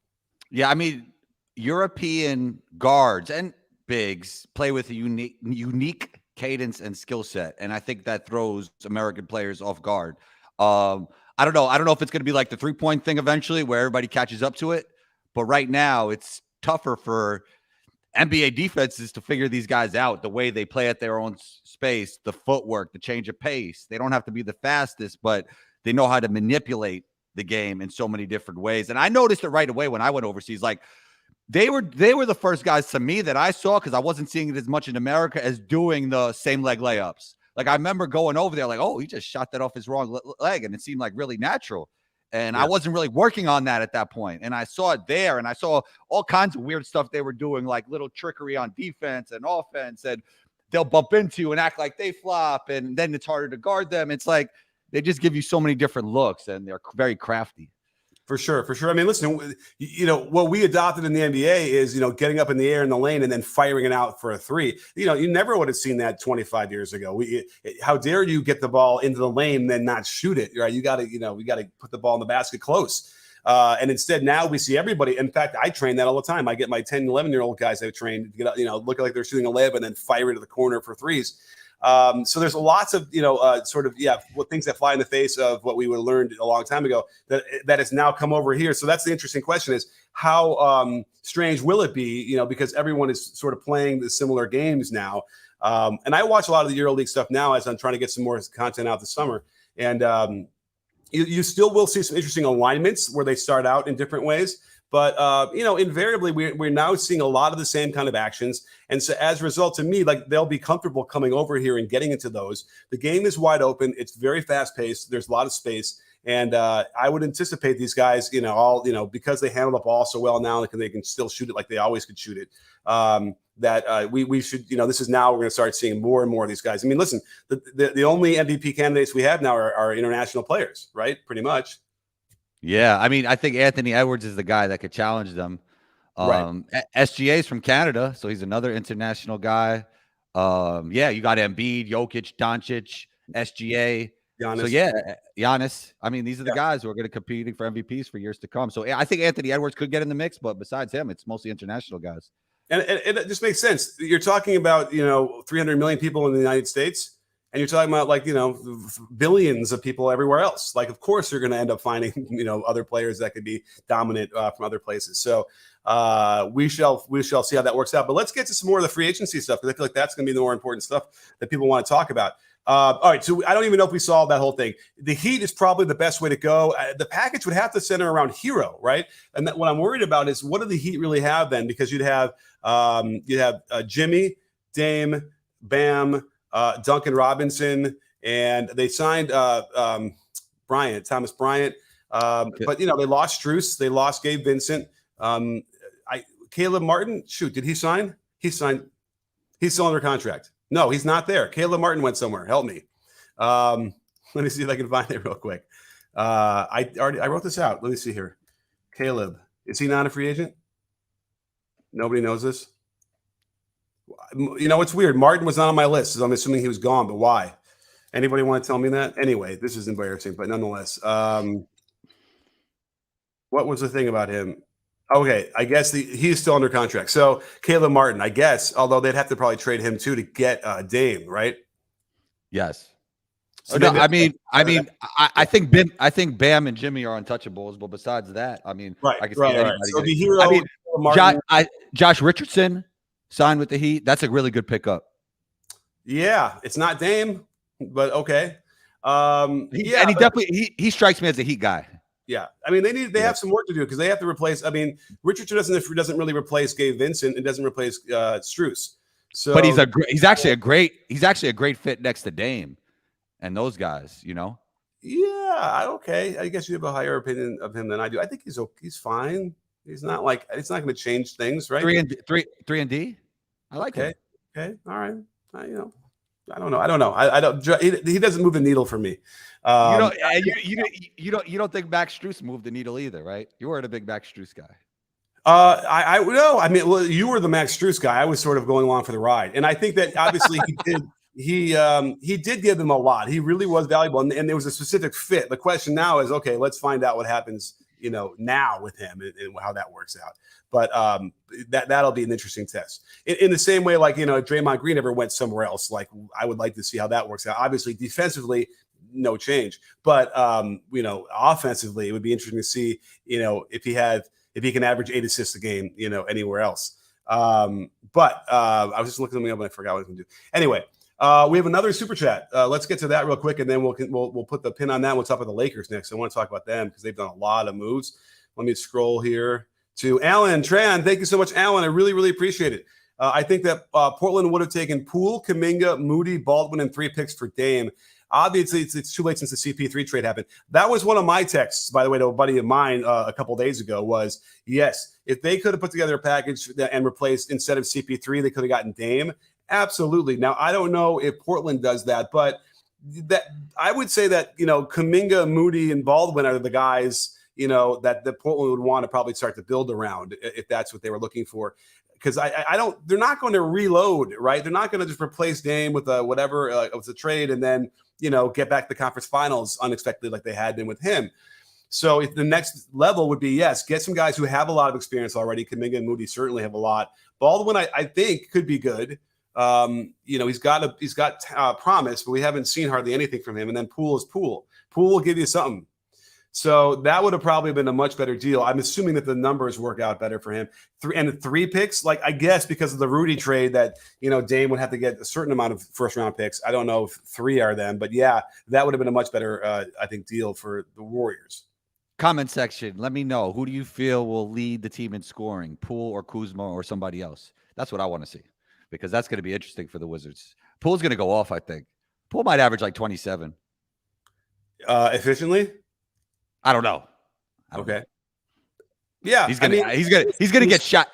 Yeah, I mean, European guards and bigs play with a unique cadence and skill set, and I think that throws American players off guard. I don't know if it's going to be like the 3-point thing eventually where everybody catches up to it. But right now it's tougher for NBA defenses to figure these guys out, the way they play at their own space, the footwork, the change of pace. They don't have to be the fastest, but they know how to manipulate the game in so many different ways. And I noticed it right away when I went overseas. Like they were the first guys to me that I saw, because I wasn't seeing it as much in America, as doing the same leg layups. Like I remember going over there like, oh, he just shot that off his wrong leg, and it seemed like really natural. And I wasn't really working on that at that point. And I saw it there, and I saw all kinds of weird stuff they were doing, like little trickery on defense and offense. And they'll bump into and act like they flop, and then it's harder to guard them. It's like they just give you so many different looks, and they're very crafty. For sure. I mean, listen, what we adopted in the NBA is, getting up in the air in the lane and then firing it out for a three. You never would have seen that 25 years ago. How dare you get the ball into the lane and then not shoot it, right? We got to put the ball in the basket close. And instead, now we see everybody. In fact, I train that all the time. I get my 10, 11-year-old guys I've trained to get, look like they're shooting a layup and then fire into the corner for threes. So there's lots of, things that fly in the face of what we would have learned a long time ago that has now come over here. So that's the interesting question is how strange will it be, because everyone is sort of playing the similar games now. And I watch a lot of the EuroLeague stuff now as I'm trying to get some more content out this summer. And you still will see some interesting alignments where they start out in different ways. But, invariably, we're now seeing a lot of the same kind of actions. And so as a result, to me, like they'll be comfortable coming over here and getting into those. The game is wide open. It's very fast paced. There's a lot of space. And I would anticipate these guys, because they handle the ball so well now, they can still shoot it like they always could shoot it. We should, this is now we're going to start seeing more and more of these guys. I mean, listen, the only MVP candidates we have now are international players, right? Pretty much. Yeah, I mean, I think Anthony Edwards is the guy that could challenge them. Right. SGA is from Canada, so he's another international guy. You got Embiid, Jokic, Doncic, SGA. Giannis. So yeah, Giannis. I mean, these are the guys who are going to compete for MVPs for years to come. So I think Anthony Edwards could get in the mix, but besides him, it's mostly international guys. And it just makes sense. You're talking about 300 million people in the United States. And you're talking about billions of people everywhere else. Like, of course, you're going to end up finding, other players that could be dominant from other places. So we shall see how that works out. But let's get to some more of the free agency stuff because I feel like that's going to be the more important stuff that people want to talk about. All right. So I don't even know if we solved that whole thing. The Heat is probably the best way to go. The package would have to center around Hero, right? And what I'm worried about is what do the Heat really have then? Because you'd have Jimmy, Dame, Bam, Duncan Robinson, and they signed Thomas Bryant. But they lost Strus, they lost Gabe Vincent. Caleb Martin, did he sign? He signed. He's still under contract. No, he's not there. Caleb Martin went somewhere. Help me. Let me see if I can find it real quick. I wrote this out. Let me see here. Caleb, is he not a free agent? Nobody knows this. It's weird. Martin was not on my list, so I'm assuming he was gone. But why? Anybody want to tell me that? Anyway, this is embarrassing, but nonetheless, what was the thing about him? Okay, I guess he's still under contract. So Caleb Martin, I guess, although they'd have to probably trade him too to get Dame, right? Yes. So I think Bam and Jimmy are untouchables, but besides that, I can see anybody. So the Hero, Josh Richardson signed with the Heat. That's a really good pickup. Yeah, it's not Dame, but okay. He strikes me as a Heat guy. Yeah, I mean they have some work to do because they have to replace. I mean, Richardson doesn't really replace Gabe Vincent. It doesn't replace Strus. So, but he's actually a great fit next to Dame and those guys. Yeah, okay. I guess you have a higher opinion of him than I do. I think he's fine. He's not like it's not going to change things, right? 3 and D. I like him. Okay, all right. I don't know. He doesn't move the needle for me. You don't think Max Strus moved the needle either, right? You weren't a big Max Strus guy. No. I mean, well, you were the Max Strus guy. I was sort of going along for the ride, and I think that obviously he did. He did give them a lot. He really was valuable, and there was a specific fit. The question now is, okay, let's find out what happens, now with him and how that works out. But that'll be an interesting test. In the same way, like, if Draymond Green ever went somewhere else, like I would like to see how that works out. Obviously, defensively, no change. But offensively, it would be interesting to see, if he can average 8 assists a game, anywhere else. But I was just looking something up and I forgot what I was going to do. Anyway. We have another super chat. Let's get to that real quick, and then we'll put the pin on that. We'll talk about the Lakers next. I want to talk about them because they've done a lot of moves. Let me scroll here to Alan Tran. Thank you so much, Alan. I really, really appreciate it. I think that Portland would have taken Poole, Kuminga, Moody, Baldwin, and 3 picks for Dame. Obviously, it's too late since the CP3 trade happened. That was one of my texts, by the way, to a buddy of mine a couple days ago was, yes, if they could have put together a package and replaced, instead of CP3, they could have gotten Dame. Absolutely. Now, I don't know if Portland does that, but that I would say that, Kuminga, Moody, and Baldwin are the guys, that Portland would want to probably start to build around if that's what they were looking for. Because they're not going to reload, right? They're not going to just replace Dame with whatever with a trade and then, get back to the conference finals unexpectedly like they had been with him. So if the next level would be, yes, get some guys who have a lot of experience already. Kuminga and Moody certainly have a lot. Baldwin, I think, could be good. He's got promise, but we haven't seen hardly anything from him. And then Poole is Poole. Poole will give you something. So that would have probably been a much better deal. I'm assuming that the numbers work out better for him. Three picks, like I guess because of the Rudy trade that, Dame would have to get a certain amount of first round picks. I don't know if 3 are them, but yeah, that would have been a much better, I think, deal for the Warriors. Comment section. Let me know. Who do you feel will lead the team in scoring? Poole or Kuzma or somebody else? That's what I want to see, because that's going to be interesting for the Wizards. Poole's going to go off, I think. Poole might average like 27. Efficiently? I don't know. Okay. Yeah. He's gonna get shot.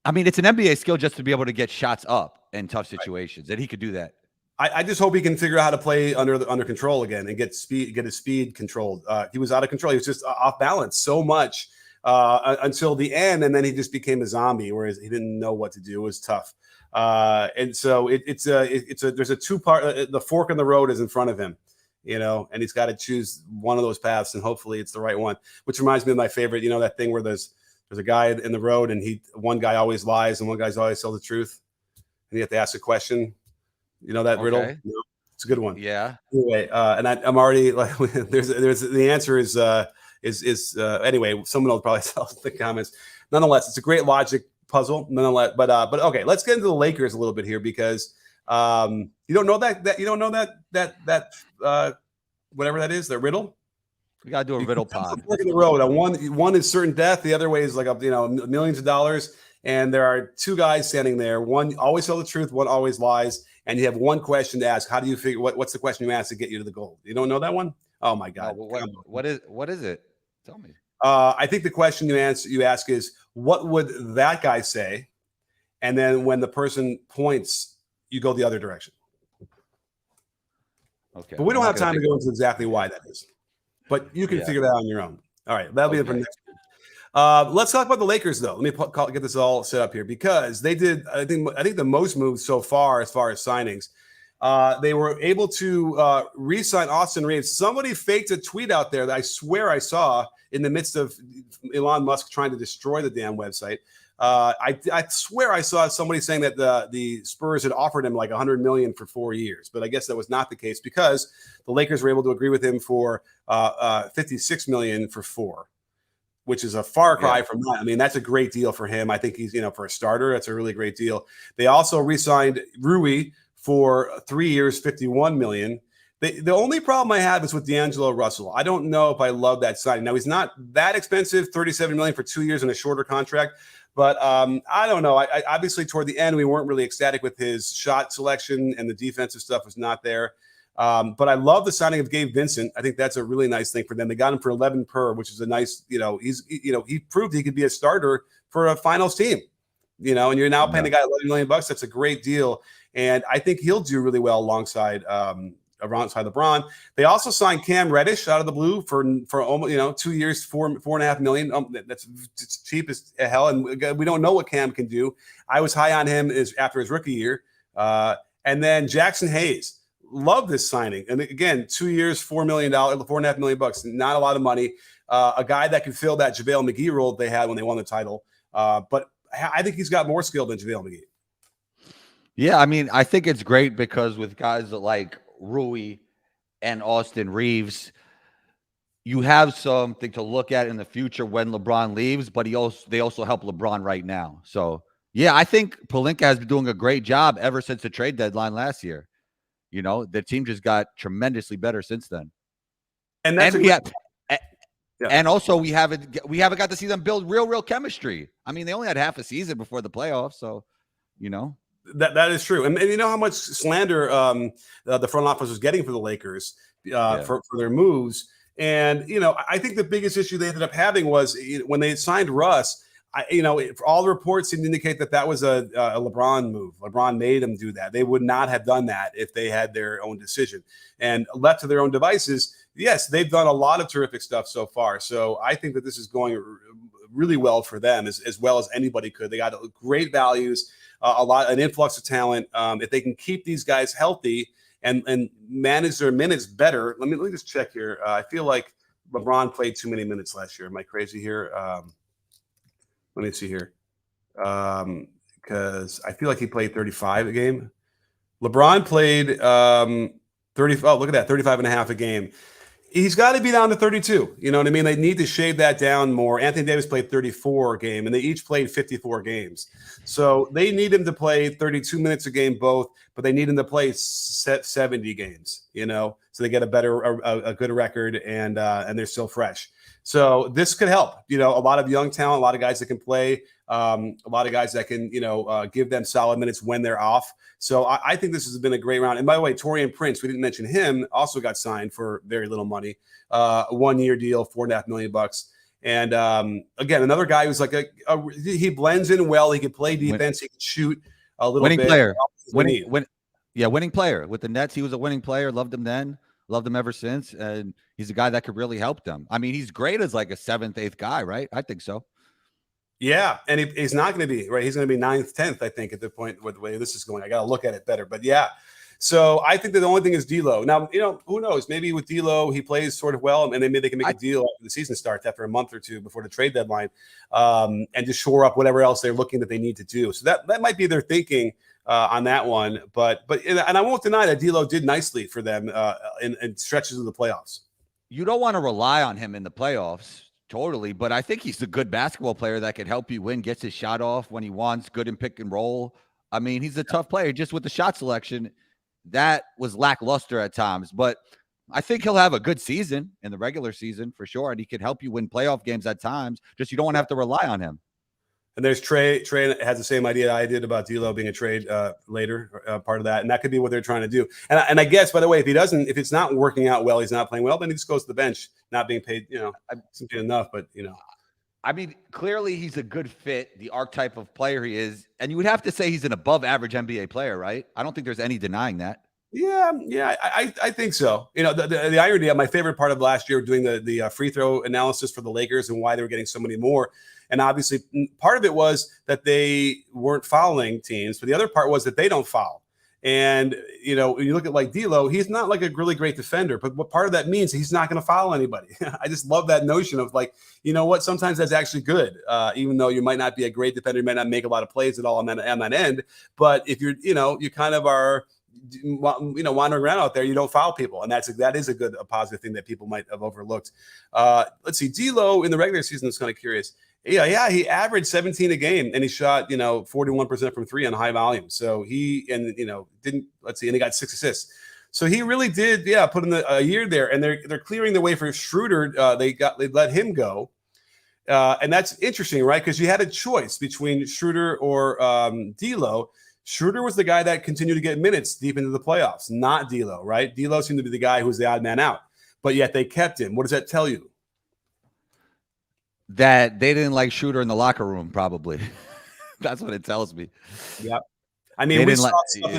I mean, it's an NBA skill just to be able to get shots up in tough situations, and he could do that. I just hope he can figure out how to play under control again and get his speed controlled. He was out of control. He was just off balance so much until the end, and then he just became a zombie, whereas he didn't know what to do. It was tough. And so there's a 2-part. The fork in the road is in front of him. And he's got to choose one of those paths, and hopefully it's the right one, which reminds me of my favorite, that thing where there's a guy in the road and one guy always lies and one guy's always tell the truth. And you have to ask a question, that riddle. It's a good one. Yeah. Anyway, and I'm already like, there's the answer is anyway, someone will probably tell us in the comments. Nonetheless, it's a great logic puzzle. Nonetheless, but okay, let's get into the Lakers a little bit here because you don't know that whatever that is, the riddle. We gotta do a riddle pod. In the road, one is certain death, the other way is like millions of dollars, and there are 2 guys standing there. One always tell the truth, one always lies, and you have one question to ask. How do you figure what's the question you ask to get you to the goal? You don't know that one? Oh my God! What is it? Tell me. I think the question you ask is, what would that guy say? And then when the person points, you go the other direction. Okay. But we don't have time to go into exactly why that is. But you can figure that out on your own. All right. That'll be it for next week. Let's talk about the Lakers, though. Let me get this all set up here because they did, I think the most moves so far as signings. They were able to re-sign Austin Reeves. Somebody faked a tweet out there that I swear I saw in the midst of Elon Musk trying to destroy the damn website. I swear I saw somebody saying that the Spurs had offered him like $100 million for 4 years, but I guess that was not the case because the Lakers were able to agree with him for $56 million for 4, which is a far cry from that. I mean, that's a great deal for him. I think he's, for a starter, that's a really great deal. They also re-signed Rui for 3 years, $51 million. The only problem I have is with D'Angelo Russell. I don't know if I love that signing. Now, he's not that expensive, $37 million for 2 years in a shorter contract. But I don't know. I obviously, toward the end, we weren't really ecstatic with his shot selection, and the defensive stuff was not there. But I love the signing of Gabe Vincent. I think that's a really nice thing for them. They got him for 11 per, which is a nice. He proved he could be a starter for a finals team. And you're now paying the guy $11 million. That's a great deal, and I think he'll do really well alongside LeBron. They also signed Cam Reddish out of the blue for almost 2 years, $4.5 million. It's cheap as hell, and we don't know what Cam can do. I was high on him after his rookie year, and then Jackson Hayes. Love this signing, and again, 2 years, $4.5 million. Not a lot of money. A guy that can fill that JaVale McGee role they had when they won the title, but I think he's got more skill than JaVale McGee. Yeah, I mean, I think it's great because with guys like Rui and Austin Reeves, you have something to look at in the future when LeBron leaves, but they also help LeBron right now. So, yeah, I think Pelinka has been doing a great job ever since the trade deadline last year. The team just got tremendously better since then. And also we haven't got to see them build real chemistry. I mean, they only had half a season before the playoffs, so That is true, and you know how much slander the front office was getting for the Lakers for their moves, and I think the biggest issue they ended up having was when they signed Russ. For all the reports seem to indicate that was a LeBron move. LeBron made them do that. They would not have done that if they had their own decision. And left to their own devices, yes, they've done a lot of terrific stuff so far. So I think that this is going really well for them, as well as anybody could. They got great values, an influx of talent. If they can keep these guys healthy and manage their minutes better. Let me just check here. I feel like LeBron played too many minutes last year. Am I crazy here? Let me see here. Because I feel like he played 35 a game. LeBron played 30. Oh, look at that, 35 and a half a game. He's got to be down to 32. You know what I mean? They need to shave that down more. Anthony Davis played 34 a game, and they each played 54 games. So they need him to play 32 minutes a game both, but they need him to play 70 games, so they get a good record, and they're still fresh. So this could help. A lot of young talent, a lot of guys that can play, a lot of guys that can, give them solid minutes when they're off. So I think this has been a great round. And by the way, Taurean Prince, we didn't mention him, also got signed for very little money, a 1-year deal, $4.5 million. And again, another guy who's like he blends in well. He can play defense. He can shoot a little winning bit. Player. Winning player with the Nets. He was a winning player. Loved him then. Loved him ever since. And he's a guy that could really help them. I mean, he's great as like a 7th, 8th guy, right? I think so. Yeah, and he's not going to be, right? He's going to be 9th, 10th, I think, at the point with the way this is going. I got to look at it better. But yeah, so I think that the only thing is D'Lo. Now, who knows? Maybe with D'Lo, he plays sort of well, and they can make a deal after the season starts, after a month or two before the trade deadline, and just shore up whatever else they're looking that they need to do. So that might be their thinking on that one. But I won't deny that D'Lo did nicely for them in stretches of the playoffs. You don't want to rely on him in the playoffs. Totally, but I think he's a good basketball player that can help you win, gets his shot off when he wants, good in pick and roll. I mean, he's a tough player. Just with the shot selection, that was lackluster at times. But I think he'll have a good season in the regular season for sure, and he can help you win playoff games at times. Just you don't want to have to rely on him. And there's Trey. Trey has the same idea I did about D'Lo being a trade later, part of that, and that could be what they're trying to do. And I guess, by the way, if it's not working out well, he's not playing well, then he just goes to the bench, not being paid, something enough. But I mean, clearly he's a good fit, the archetype of player he is, and you would have to say he's an above-average NBA player, right? I don't think there's any denying that. Yeah, I think so. The irony of my favorite part of last year doing the free throw analysis for the Lakers and why they were getting so many more. And obviously, part of it was that they weren't fouling teams, but the other part was that they don't foul. And, when you look at like D'Lo, he's not like a really great defender, but what part of that means he's not going to foul anybody. I just love that notion of like, sometimes that's actually good, even though you might not be a great defender, you might not make a lot of plays at all on that end. But if you're, you kind of are, wandering around out there, you don't foul people, and that is a positive thing that people might have overlooked. Let's see, D'Lo in the regular season is kind of curious. Yeah, he averaged 17 a game, and he shot 41% from 3 on high volume. So he and he got 6 assists. So he really did put in a year there, and they're clearing the way for Schroeder. They let him go, and that's interesting, right? Because you had a choice between Schroeder or D'Lo. Schroeder was the guy that continued to get minutes deep into the playoffs, not D'Lo, right? D'Lo seemed to be the guy who was the odd man out, but yet they kept him. What does that tell you? That they didn't like Schroeder in the locker room, probably. That's what it tells me. Yeah. I mean, we saw stuff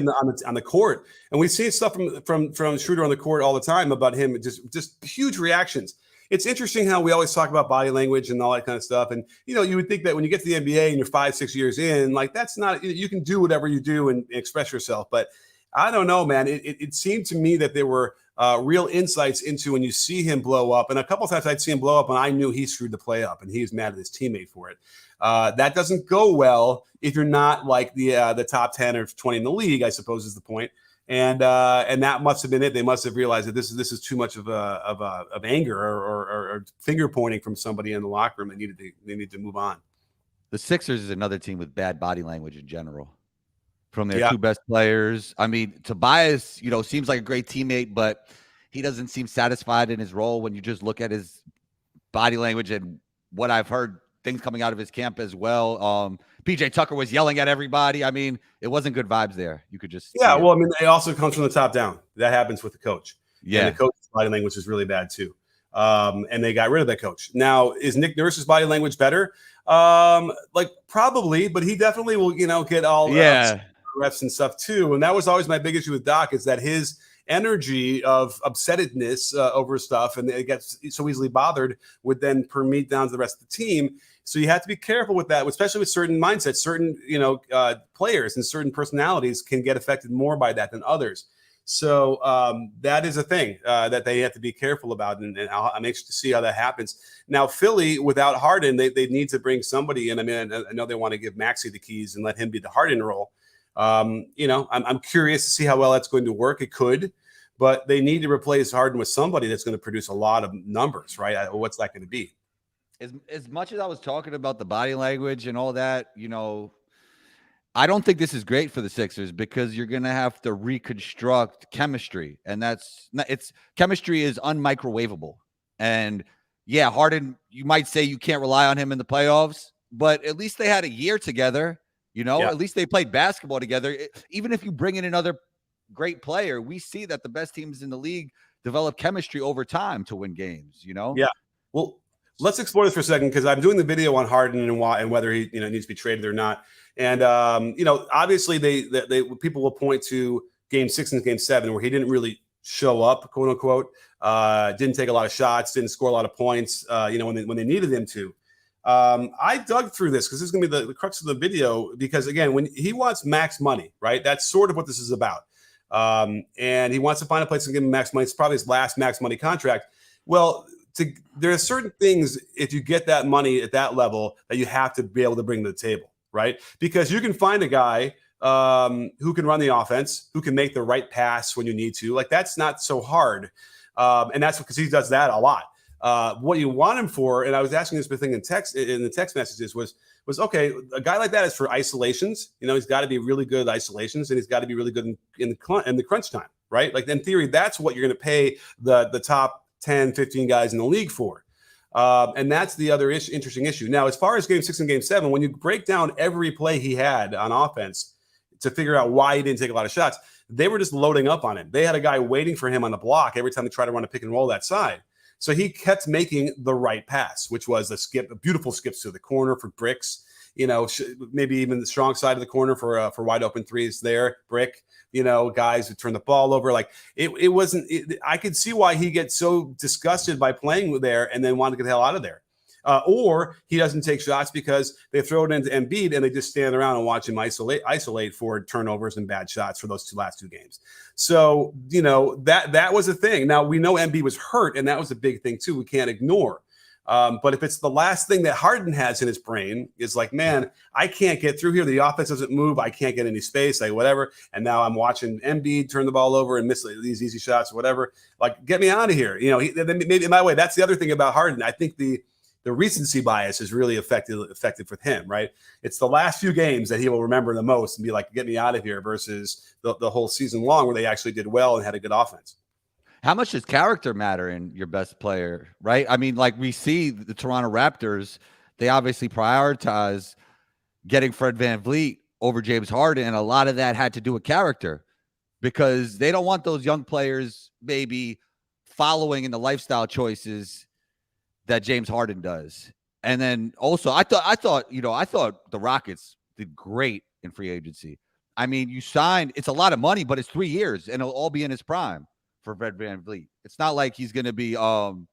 on the court, and we see stuff from Schroeder on the court all the time about him, just huge reactions. It's interesting how we always talk about body language and all that kind of stuff. And, you would think that when you get to the NBA and you're 5-6 years in, like that's not, you can do whatever you do and express yourself. But I don't know, man. It seemed to me that there were real insights into when you see him blow up. And a couple of times I'd see him blow up and I knew he screwed the play up and he was mad at his teammate for it. That doesn't go well if you're not like the top 10 or 20 in the league, I suppose is the point. And that must have been it. They must have realized that this is too much of anger or finger pointing from somebody in the locker room. They need to move on. The Sixers is another team with bad body language in general. From their two best players. I mean, Tobias, seems like a great teammate, but he doesn't seem satisfied in his role when you just look at his body language and what I've heard, things coming out of his camp as well. PJ Tucker was yelling at everybody. I mean, it wasn't good vibes there. You could just well, I mean, it also comes from the top down. That happens with the coach. Yeah, and the coach's body language is really bad too. and they got rid of that coach. Now, is Nick Nurse's body language better? Like probably, but he definitely will, get all reps and stuff too. And that was always my big issue with Doc, is that his energy of upsettedness over stuff, and it gets so easily bothered, would then permeate down to the rest of the team. So you have to be careful with that, especially with certain mindsets. Certain players and certain personalities can get affected more by that than others. So that is a thing that they have to be careful about, and I'm anxious to see how that happens. Now, Philly, without Harden, they need to bring somebody in. I mean, I know they want to give Maxey the keys and let him be the Harden role. I'm curious to see how well that's going to work. It could, but they need to replace Harden with somebody that's going to produce a lot of numbers, right? What's that going to be? As much as I was talking about the body language and all that, I don't think this is great for the Sixers, because you're going to have to reconstruct chemistry, and chemistry is unmicrowavable. And yeah, Harden, you might say you can't rely on him in the playoffs, but at least they had a year together. At least they played basketball together. Even if you bring in another great player, we see that the best teams in the league develop chemistry over time to win games. Yeah. Well, let's explore this for a second, because I'm doing the video on Harden and whether he needs to be traded or not. And obviously they people will point to Game 6 and Game 7 where he didn't really show up, quote unquote. Didn't take a lot of shots, didn't score a lot of points. When they needed him to. I dug through this because this is going to be the crux of the video. Because again, when he wants max money, right? That's sort of what this is about. And he wants to find a place to give him max money. It's probably his last max money contract. Well, there are certain things, if you get that money at that level, that you have to be able to bring to the table, right? Because you can find a guy who can run the offense, who can make the right pass when you need to. Like, that's not so hard. And that's because he does that a lot. What you want him for, and I was asking this thing in the text messages, was okay, a guy like that is for isolations. He's got to be really good at isolations, and he's got to be really good in the crunch time, right? Like, in theory, that's what you're going to pay the top 10, 15 guys in the league for. And that's the other interesting issue. Now, as far as Game 6 and Game 7, when you break down every play he had on offense to figure out why he didn't take a lot of shots, they were just loading up on him. They had a guy waiting for him on the block every time they tried to run a pick and roll that side. So he kept making the right pass, which was a beautiful skips to the corner for bricks, maybe even the strong side of the corner for wide open threes there, brick, guys who turn the ball over. Like, it wasn't, I could see why he gets so disgusted by playing there and then want to get the hell out of there. Or he doesn't take shots because they throw it into Embiid and they just stand around and watch him isolate for turnovers and bad shots for those last two games. So, that was a thing. Now, we know Embiid was hurt, and that was a big thing too. We can't ignore. But if it's the last thing that Harden has in his brain is like, man, I can't get through here. The offense doesn't move. I can't get any space, like whatever. And now I'm watching Embiid turn the ball over and miss these easy shots or whatever. Like, get me out of here. Maybe in my way, that's the other thing about Harden. I think the recency bias is really effective with him, right? It's the last few games that he will remember the most and be like, get me out of here, versus the whole season long where they actually did well and had a good offense. How much does character matter in your best player, right? I mean, like, we see the Toronto Raptors, they obviously prioritize getting Fred VanVleet over James Harden, and a lot of that had to do with character, because they don't want those young players maybe following in the lifestyle choices that James Harden does. And then also, I thought the Rockets did great in free agency. I mean, you signed, it's a lot of money, but it's 3 years and it'll all be in his prime for Fred VanVleet. It's not like he's going to be, old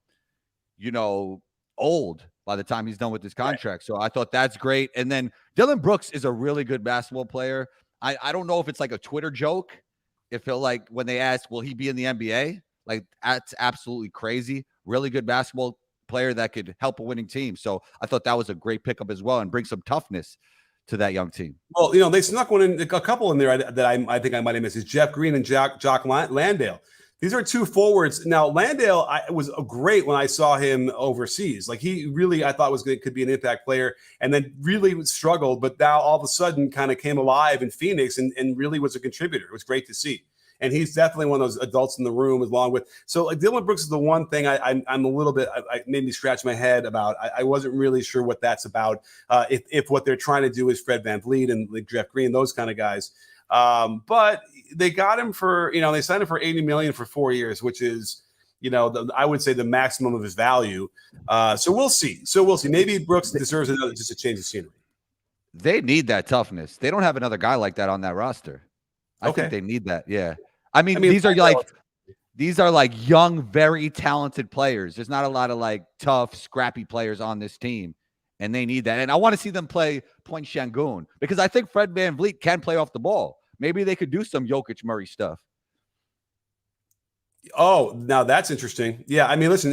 by the time he's done with his contract. So I thought that's great. And then Dillon Brooks is a really good basketball player. I don't know if it's like a Twitter joke, if he'll, like, when they ask, will he be in the NBA? Like, that's absolutely crazy. Really good basketball player that could help a winning team. So I thought that was a great pickup as well and bring some toughness to that young team. Well, they snuck a couple in there that I think I might have missed, is Jeff Green and Jock Landale. These are two forwards. Now, Landale was great when I saw him overseas. Like, he really, I thought could be an impact player, and then really struggled, but now all of a sudden kind of came alive in Phoenix and really was a contributor. It was great to see. And he's definitely one of those adults in the room, along with. So, like, Dillon Brooks is the one thing I'm a little bit. I made me scratch my head about. I wasn't really sure what that's about. If what they're trying to do is Fred VanVleet and like Jeff Green, those kind of guys. But they got him for, they signed him for $80 million for 4 years, which is I would say the maximum of his value. So we'll see. Maybe Brooks deserves another just a change of scenery. They need that toughness. They don't have another guy like that on that roster. I think they need that. Yeah. I mean these are like young, very talented players. There's not a lot of like tough, scrappy players on this team, and they need that. And I want to see them play Point Şengün because I think Fred VanVleet can play off the ball. Maybe they could do some Jokic Murray stuff. Oh, now that's interesting. Yeah, I mean, listen,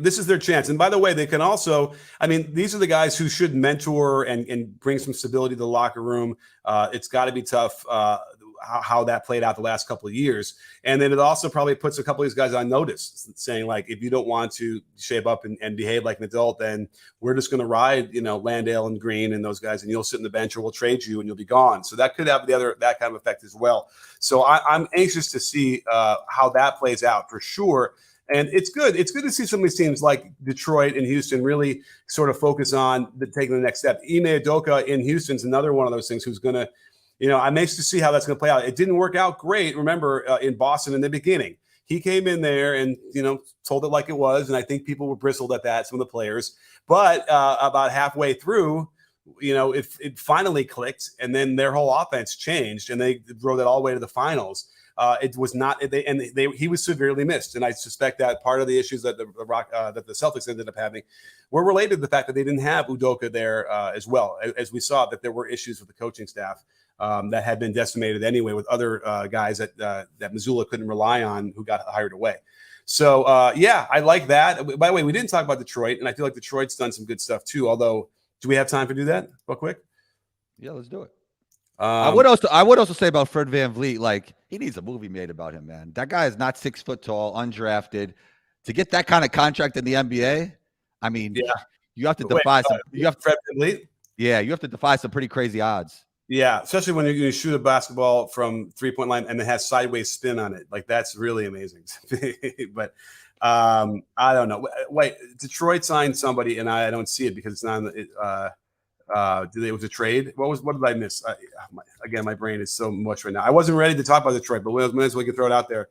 this is their chance. And by the way, they can also, I mean, these are the guys who should mentor and bring some stability to the locker room. It's got to be tough how that played out the last couple of years. And then it also probably puts a couple of these guys on notice, saying like, if you don't want to shape up and behave like an adult, then we're just going to ride, Landale and Green and those guys, and you'll sit in the bench or we'll trade you and you'll be gone. So that could have that kind of effect as well. So I'm anxious to see how that plays out for sure. And it's good. It's good to see some of these teams like Detroit and Houston really sort of focus on taking the next step. Ime Udoka in Houston's another one of those things who's going to, I'm anxious to see how that's going to play out. It didn't work out great. Remember, in Boston in the beginning, he came in there and, told it like it was. And I think people were bristled at that, some of the players. But about halfway through, it finally clicked. And then their whole offense changed. And they drove that all the way to the finals. It was not, he was severely missed. And I suspect that part of the issues that the Celtics ended up having were related to the fact that they didn't have Udoka there as well. As we saw that there were issues with the coaching staff. That had been decimated anyway with other guys that Mazzulla couldn't rely on who got hired away. So, I like that. By the way, we didn't talk about Detroit, and I feel like Detroit's done some good stuff too. Although, do we have time to do that real quick? Yeah, let's do it. I would also say about Fred VanVleet, like he needs a movie made about him, man. That guy is not 6 foot tall, undrafted. To get that kind of contract in the NBA, I mean, you have to defy some. You have Fred VanVleet. Yeah, you have to defy some pretty crazy odds. Yeah, especially when you're going to shoot a basketball from 3-point line and it has sideways spin on it. Like, that's really amazing. But I don't know. Wait, Detroit signed somebody, and I don't see it because it's not. It was a trade. What did I miss? Again, my brain is so much right now. I wasn't ready to talk about Detroit, but we can throw it out there.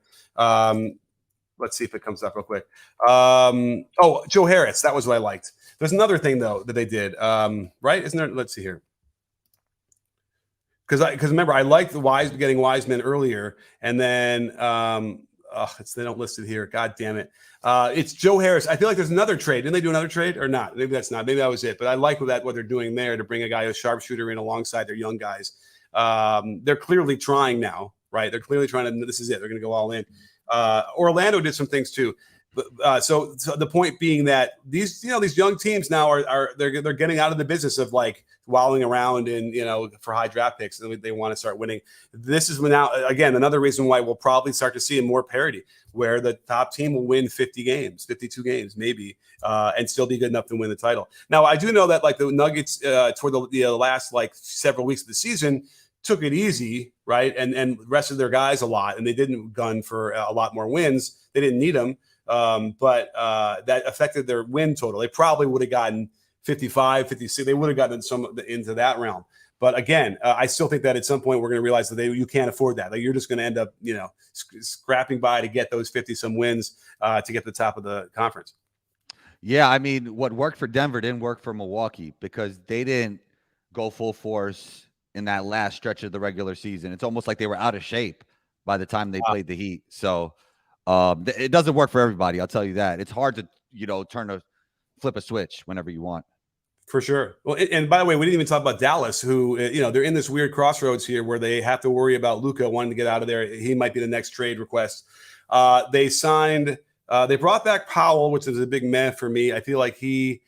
Let's see if it comes up real quick. Joe Harris. That was what I liked. There's another thing though that they did. Right? Isn't there? Let's see here. Because remember, I liked getting Wiseman earlier, and then they don't list it here. God damn it! It's Joe Harris. I feel like there's another trade. Didn't they do another trade or not? Maybe that's not. Maybe that was it. But I like what they're doing there to bring a guy who's sharpshooter in alongside their young guys. They're clearly trying now, right? They're clearly trying to. This is it. They're going to go all in. Orlando did some things too. So the point being that these young teams now they're getting out of the business of like wallowing around and for high draft picks, and they want to start winning. This is now again another reason why we'll probably start to see more parity, where the top team will win 50 games, 52 games maybe, and still be good enough to win the title. Now I do know that like the Nuggets toward the last like several weeks of the season took it easy, right, and rested their guys a lot, and they didn't gun for a lot more wins. They didn't need them. But that affected their win total. They probably would have gotten 55, 56. They would have gotten some into that realm. But again, I still think that at some point we're going to realize that you can't afford that. Like you're just going to end up, scrapping by to get those 50 some wins to get to the top of the conference. Yeah, I mean, what worked for Denver didn't work for Milwaukee because they didn't go full force in that last stretch of the regular season. It's almost like they were out of shape by the time they played the Heat. So it doesn't work for everybody. I'll tell you that. It's hard to flip a switch whenever you want. For sure. Well, and by the way, we didn't even talk about Dallas, who, they're in this weird crossroads here where they have to worry about Luka wanting to get out of there. He might be the next trade request. They brought back Powell, which is a big meh for me. I feel like he's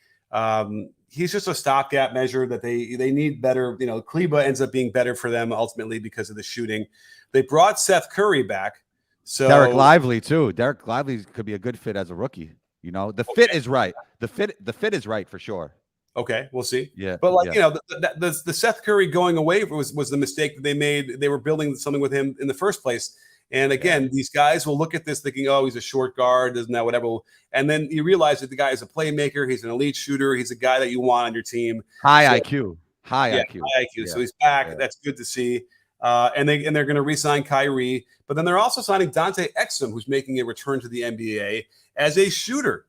just a stopgap measure that they need better. Kleba ends up being better for them ultimately because of the shooting. They brought Seth Curry back. So Derek Lively too. Derek Lively could be a good fit as a rookie. The fit is right. The fit is right for sure. Okay, we'll see. Yeah, but the Seth Curry going away was the mistake that they made. They were building something with him in the first place. And again, these guys will look at this thinking, oh, he's a short guard, isn't that whatever? And then you realize that the guy is a playmaker. He's an elite shooter. He's a guy that you want on your team. High IQ. IQ. Yeah. So he's back. Yeah. That's good to see. and they're going to re-sign Kyrie, but then they're also signing Dante Exum, who's making a return to the NBA as a shooter.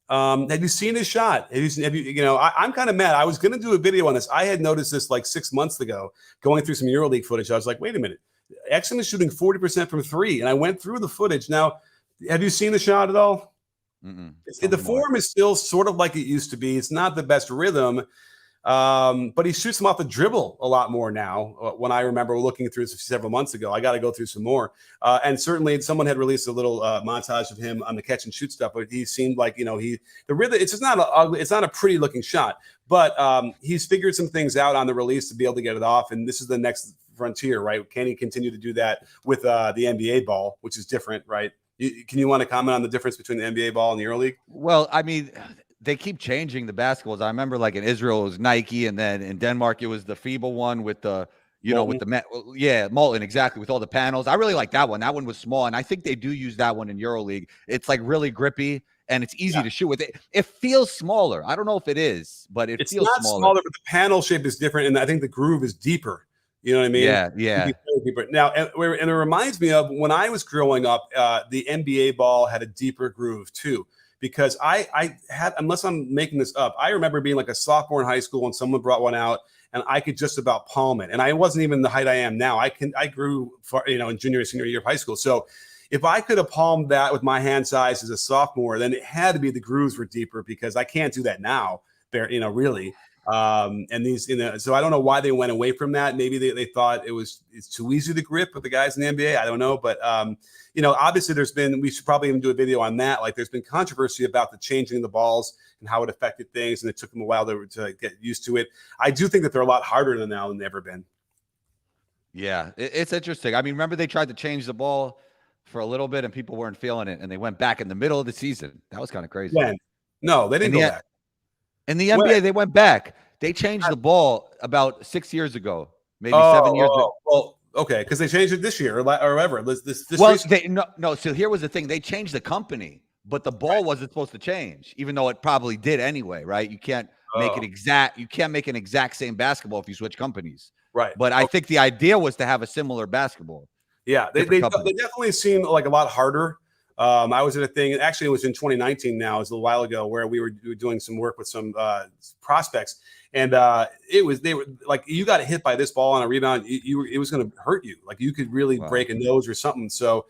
Have you seen his shot? I'm kind of mad. I was going to do a video on this. I had noticed this like 6 months ago, going through some EuroLeague footage. I was like, wait a minute, Exum is shooting 40% from three, and I went through the footage. Now, have you seen the shot at all? The form is still sort of like it used to be. It's not the best rhythm. But he shoots them off the dribble a lot more now. When I remember looking through this several months ago, I got to go through some more. And certainly someone had released a little montage of him on the catch and shoot stuff, but he seemed like, the rhythm, it's just not ugly. It's not a pretty looking shot, but he's figured some things out on the release to be able to get it off. And this is the next frontier, right? Can he continue to do that with the NBA ball, which is different, right? Can you want to comment on the difference between the NBA ball and the EuroLeague? Well, I mean, they keep changing the basketballs. I remember like in Israel, it was Nike, and then in Denmark, it was the FIBA one with the, Molten, exactly, with all the panels. I really like that one. That one was small, and I think they do use that one in EuroLeague. It's like really grippy, and it's easy to shoot with it. It feels smaller. I don't know if it is, but it's feels not smaller, but the panel shape is different, and I think the groove is deeper. You know what I mean? Yeah. Now, and it reminds me of when I was growing up, the NBA ball had a deeper groove too. Because I had, unless I'm making this up, I remember being like a sophomore in high school and someone brought one out and I could just about palm it. And I wasn't even the height I am now. I grew far, in junior and senior year of high school. So if I could have palmed that with my hand size as a sophomore, then it had to be the grooves were deeper because I can't do that now, really. And these, so I don't know why they went away from that. Maybe they thought it's too easy to grip with the guys in the NBA. I don't know, but obviously we should probably even do a video on that. Like there's been controversy about the changing of the balls and how it affected things. And it took them a while to get used to it. I do think that they're a lot harder now than they've ever been. Yeah, it's interesting. I mean, remember they tried to change the ball for a little bit and people weren't feeling it. And they went back in the middle of the season. That was kind of crazy. Yeah. No, they didn't go back. In the NBA, they went back. They changed the ball about 6 years ago, maybe 7 years ago. Well, okay, because they changed it this year or ever. So here was the thing: they changed the company, but the ball wasn't supposed to change, even though it probably did anyway, right? You can't make it exact. You can't make an exact same basketball if you switch companies, right? But I think the idea was to have a similar basketball. Yeah, they definitely seem like a lot harder. I was at a thing, actually it was in 2019 now, it was a little while ago, where we were doing some work with some prospects. And they were like, you got hit by this ball on a rebound, it was going to hurt you. Like you could really break a nose or something. So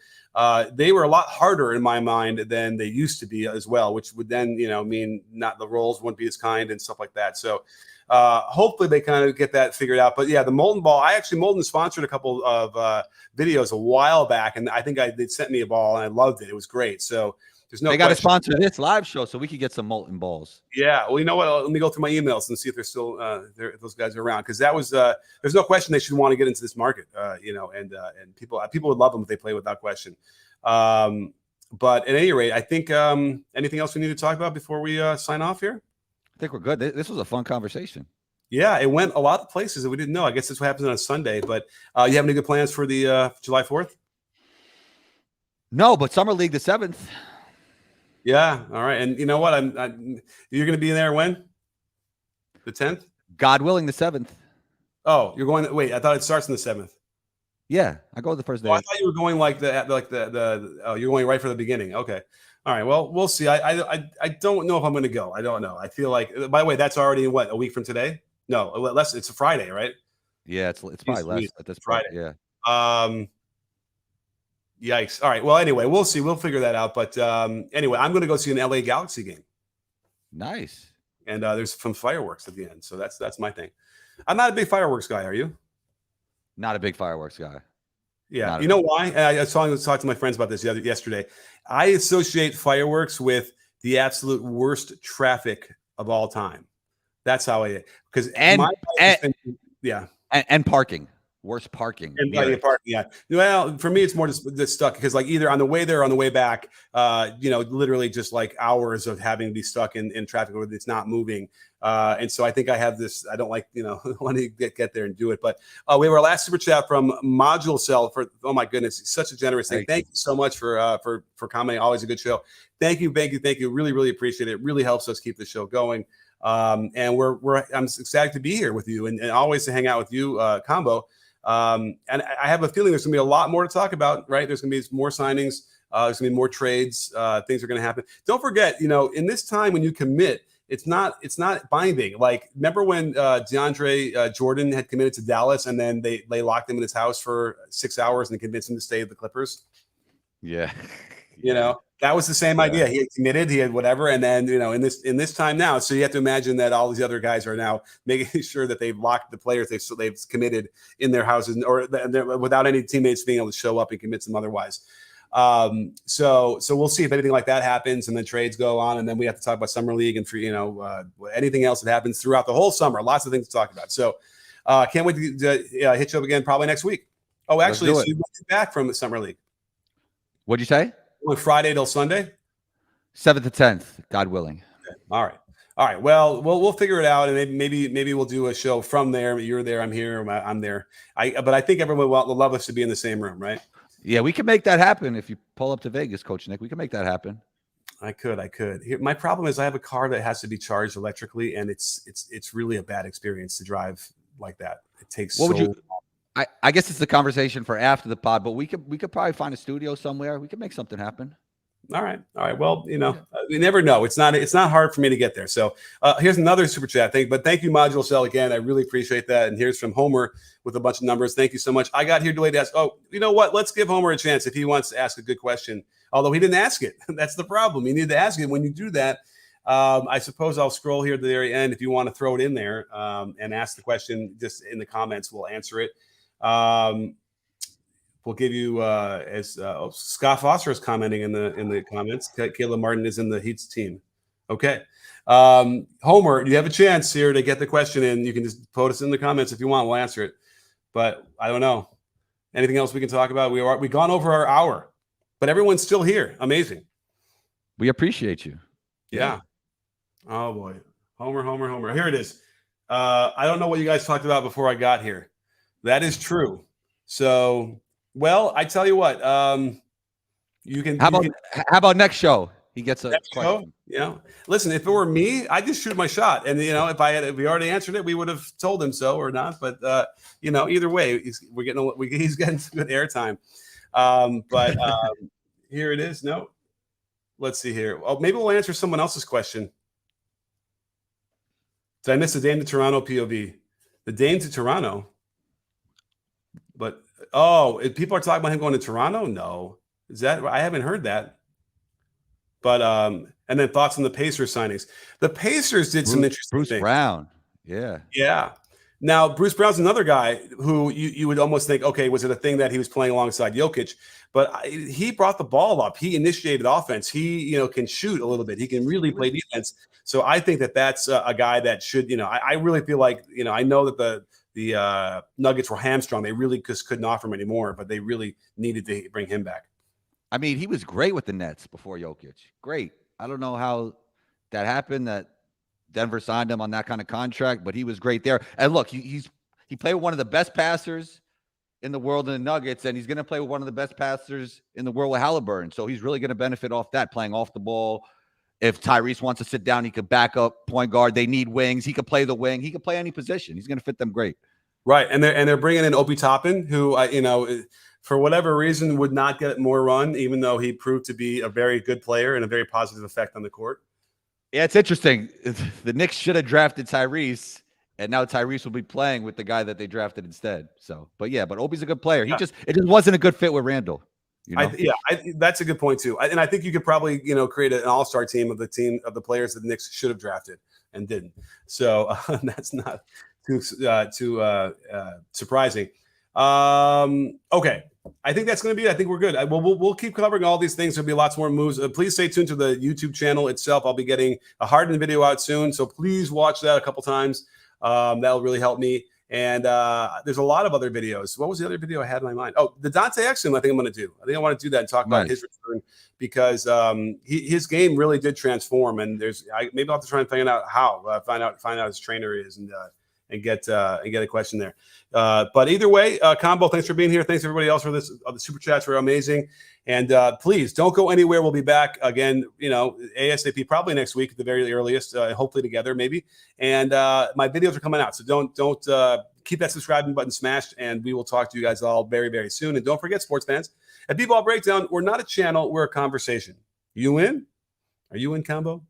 they were a lot harder in my mind than they used to be as well, which would then, mean not the rolls wouldn't be as kind and stuff like that. So hopefully they kind of get that figured out. But yeah, the Molten ball, Molten sponsored a couple of videos a while back, and I think they sent me a ball and I loved it. It was great. So there's no. They got to sponsor this live show so we could get some Molten balls. Yeah, well, you know what? Let me go through my emails and see if they're still those guys are around, because that was there's no question they should want to get into this market. And people would love them if they play without question. But at any rate, I think anything else we need to talk about before we sign off here? I think we're good. This was a fun conversation. Yeah, it went a lot of places that we didn't know. I guess this is what happens on a Sunday. But you have any good plans for the July 4th? No, but Summer League the 7th. Yeah, all right. And you know what? You're going to be in there when? The 10th? God willing, the 7th. Oh, you're going. Wait, I thought it starts on the 7th. Yeah, I go the first day. Oh, I thought you were going you're going right for the beginning. Okay. All right. Well, we'll see. I don't know if I'm going to go. I don't know. I feel like, by the way, that's already a week from today? No, less. It's a Friday, right? Yeah, it's probably less at this point. Friday. Yeah. Yikes. All right. Well, anyway, we'll see. We'll figure that out. But anyway, I'm going to go see an LA Galaxy game. Nice. And there's some fireworks at the end. So that's my thing. I'm not a big fireworks guy. Are you? Not a big fireworks guy. Yeah. You know why? And I talked to my friends about this yesterday. I associate fireworks with the absolute worst traffic of all time. That's how and parking. Worst parking. And parking, yeah. Well, for me, it's more just stuck because, like, either on the way there or on the way back, literally just like hours of having to be stuck in traffic where it's not moving. And so I think I have this. I don't like, want to get there and do it. But we have our last super chat from Module Cell for. Oh my goodness, it's such a generous thing. Thank you so much for commenting. Always a good show. Thank you. Really, really appreciate it. It really helps us keep the show going. And I'm excited to be here with you and always to hang out with you, Combo. And I have a feeling there's going to be a lot more to talk about, right? There's going to be more signings. There's going to be more trades. Things are going to happen. Don't forget, in this time when you commit, it's not binding. Like, remember when DeAndre Jordan had committed to Dallas and then they locked him in his house for 6 hours and convinced him to stay at the Clippers? Yeah. That was the same idea. He had committed, he had whatever, and then in this time now, so you have to imagine that all these other guys are now making sure that they've locked the players they've committed in their houses, or without any teammates being able to show up and commit them otherwise. So we'll see if anything like that happens, and then trades go on, and then we have to talk about summer league and anything else that happens throughout the whole summer. Lots of things to talk about. So can't wait to hit you up again probably next week. Oh, actually, so you back from the summer league. What'd you say? Friday till Sunday, 7th to 10th, God willing. Okay. All right. Well, we'll figure it out, and maybe we'll do a show from there. You're there, I'm here, I'm there. But I think everyone will love us to be in the same room, right? Yeah, we can make that happen if you pull up to Vegas, Coach Nick. We can make that happen. I could. Here, my problem is I have a car that has to be charged electrically, and it's really a bad experience to drive like that. It takes so long. I guess it's the conversation for after the pod, but we could probably find a studio somewhere. We could make something happen. All right. Well, we never know. It's not hard for me to get there. So here's another super chat thing. But thank you, Module Cell, again. I really appreciate that. And here's from Homer with a bunch of numbers. Thank you so much. I got here delayed to ask. Oh, you know what? Let's give Homer a chance if he wants to ask a good question. Although he didn't ask it. That's the problem. You need to ask it. When you do that, I suppose I'll scroll here to the very end if you want to throw it in there and ask the question just in the comments. We'll answer it. We'll give you Scott Foster is commenting in the comments. Caleb Martin is in the Heat's team. Okay. Homer, you have a chance here to get the question in. You can just put us in the comments if you want. We'll answer it. But I don't know. Anything else we can talk about? We've gone over our hour, but everyone's still here. Amazing. We appreciate you. Yeah. Oh boy. Homer. Here it is. I don't know what you guys talked about before I got here. That is true. So, well, I tell you what, you can. How about next show? He gets a question. Listen, if it were me, I'd just shoot my shot, and if we already answered it, we would have told him so or not. But either way, he's getting some good airtime. But here it is. No, let's see here. Oh, maybe we'll answer someone else's question. Did I miss the Dame to Toronto POV? The Dame to Toronto. But people are talking about him going to Toronto. No, is that? I haven't heard that. But and then thoughts on the Pacers signings. The Pacers did some interesting things. Bruce Brown, yeah. Now Bruce Brown's another guy who you would almost think, okay, was it a thing that he was playing alongside Jokic? But he brought the ball up. He initiated offense. He can shoot a little bit. He can really play defense. So I think that's a guy that should. I really feel like I know that the Nuggets were hamstrung. They really just couldn't offer him anymore, but they really needed to bring him back. I mean, he was great with the Nets before Jokic. Great. I don't know how that happened, that Denver signed him on that kind of contract, but he was great there. And look, he played with one of the best passers in the world in the Nuggets, and he's going to play with one of the best passers in the world with Halliburton. So he's really going to benefit off that, playing off the ball. If Tyrese wants to sit down, he could back up point guard. They need wings. He could play the wing. He could play any position. He's going to fit them great. Right, and they're bringing in Obi Toppin, who for whatever reason would not get more run, even though he proved to be a very good player and a very positive effect on the court. Yeah, it's interesting. The Knicks should have drafted Tyrese, and now Tyrese will be playing with the guy that they drafted instead. So, but Obi's a good player. It just wasn't a good fit with Randall. That's a good point too. And I think you could probably create an all-star team of the players that the Knicks should have drafted and didn't. So that's not too surprising. Okay, I think that's going to be it. I think we're good. We'll keep covering all these things. There'll be lots more moves. Please stay tuned to the YouTube channel itself. I'll be getting a Harden video out soon, so please watch that a couple times. That'll really help me. And there's a lot of other videos. What was the other video I had in my mind? Oh, the Dante Exum, I think I'm going to do. I think I want to do that and talk about his return, because his game really did transform. And maybe I'll have to try and find out how. Find out his trainer is and get a question there. But either way, Combo, thanks for being here. Thanks everybody else for this. The super chats were amazing. And please don't go anywhere. We'll be back again, ASAP, probably next week at the very earliest, hopefully together maybe. And my videos are coming out. So don't keep that subscribing button smashed. And we will talk to you guys all very, very soon. And don't forget, sports fans, at B-Ball Breakdown, we're not a channel, we're a conversation. You in? Are you in, Combo?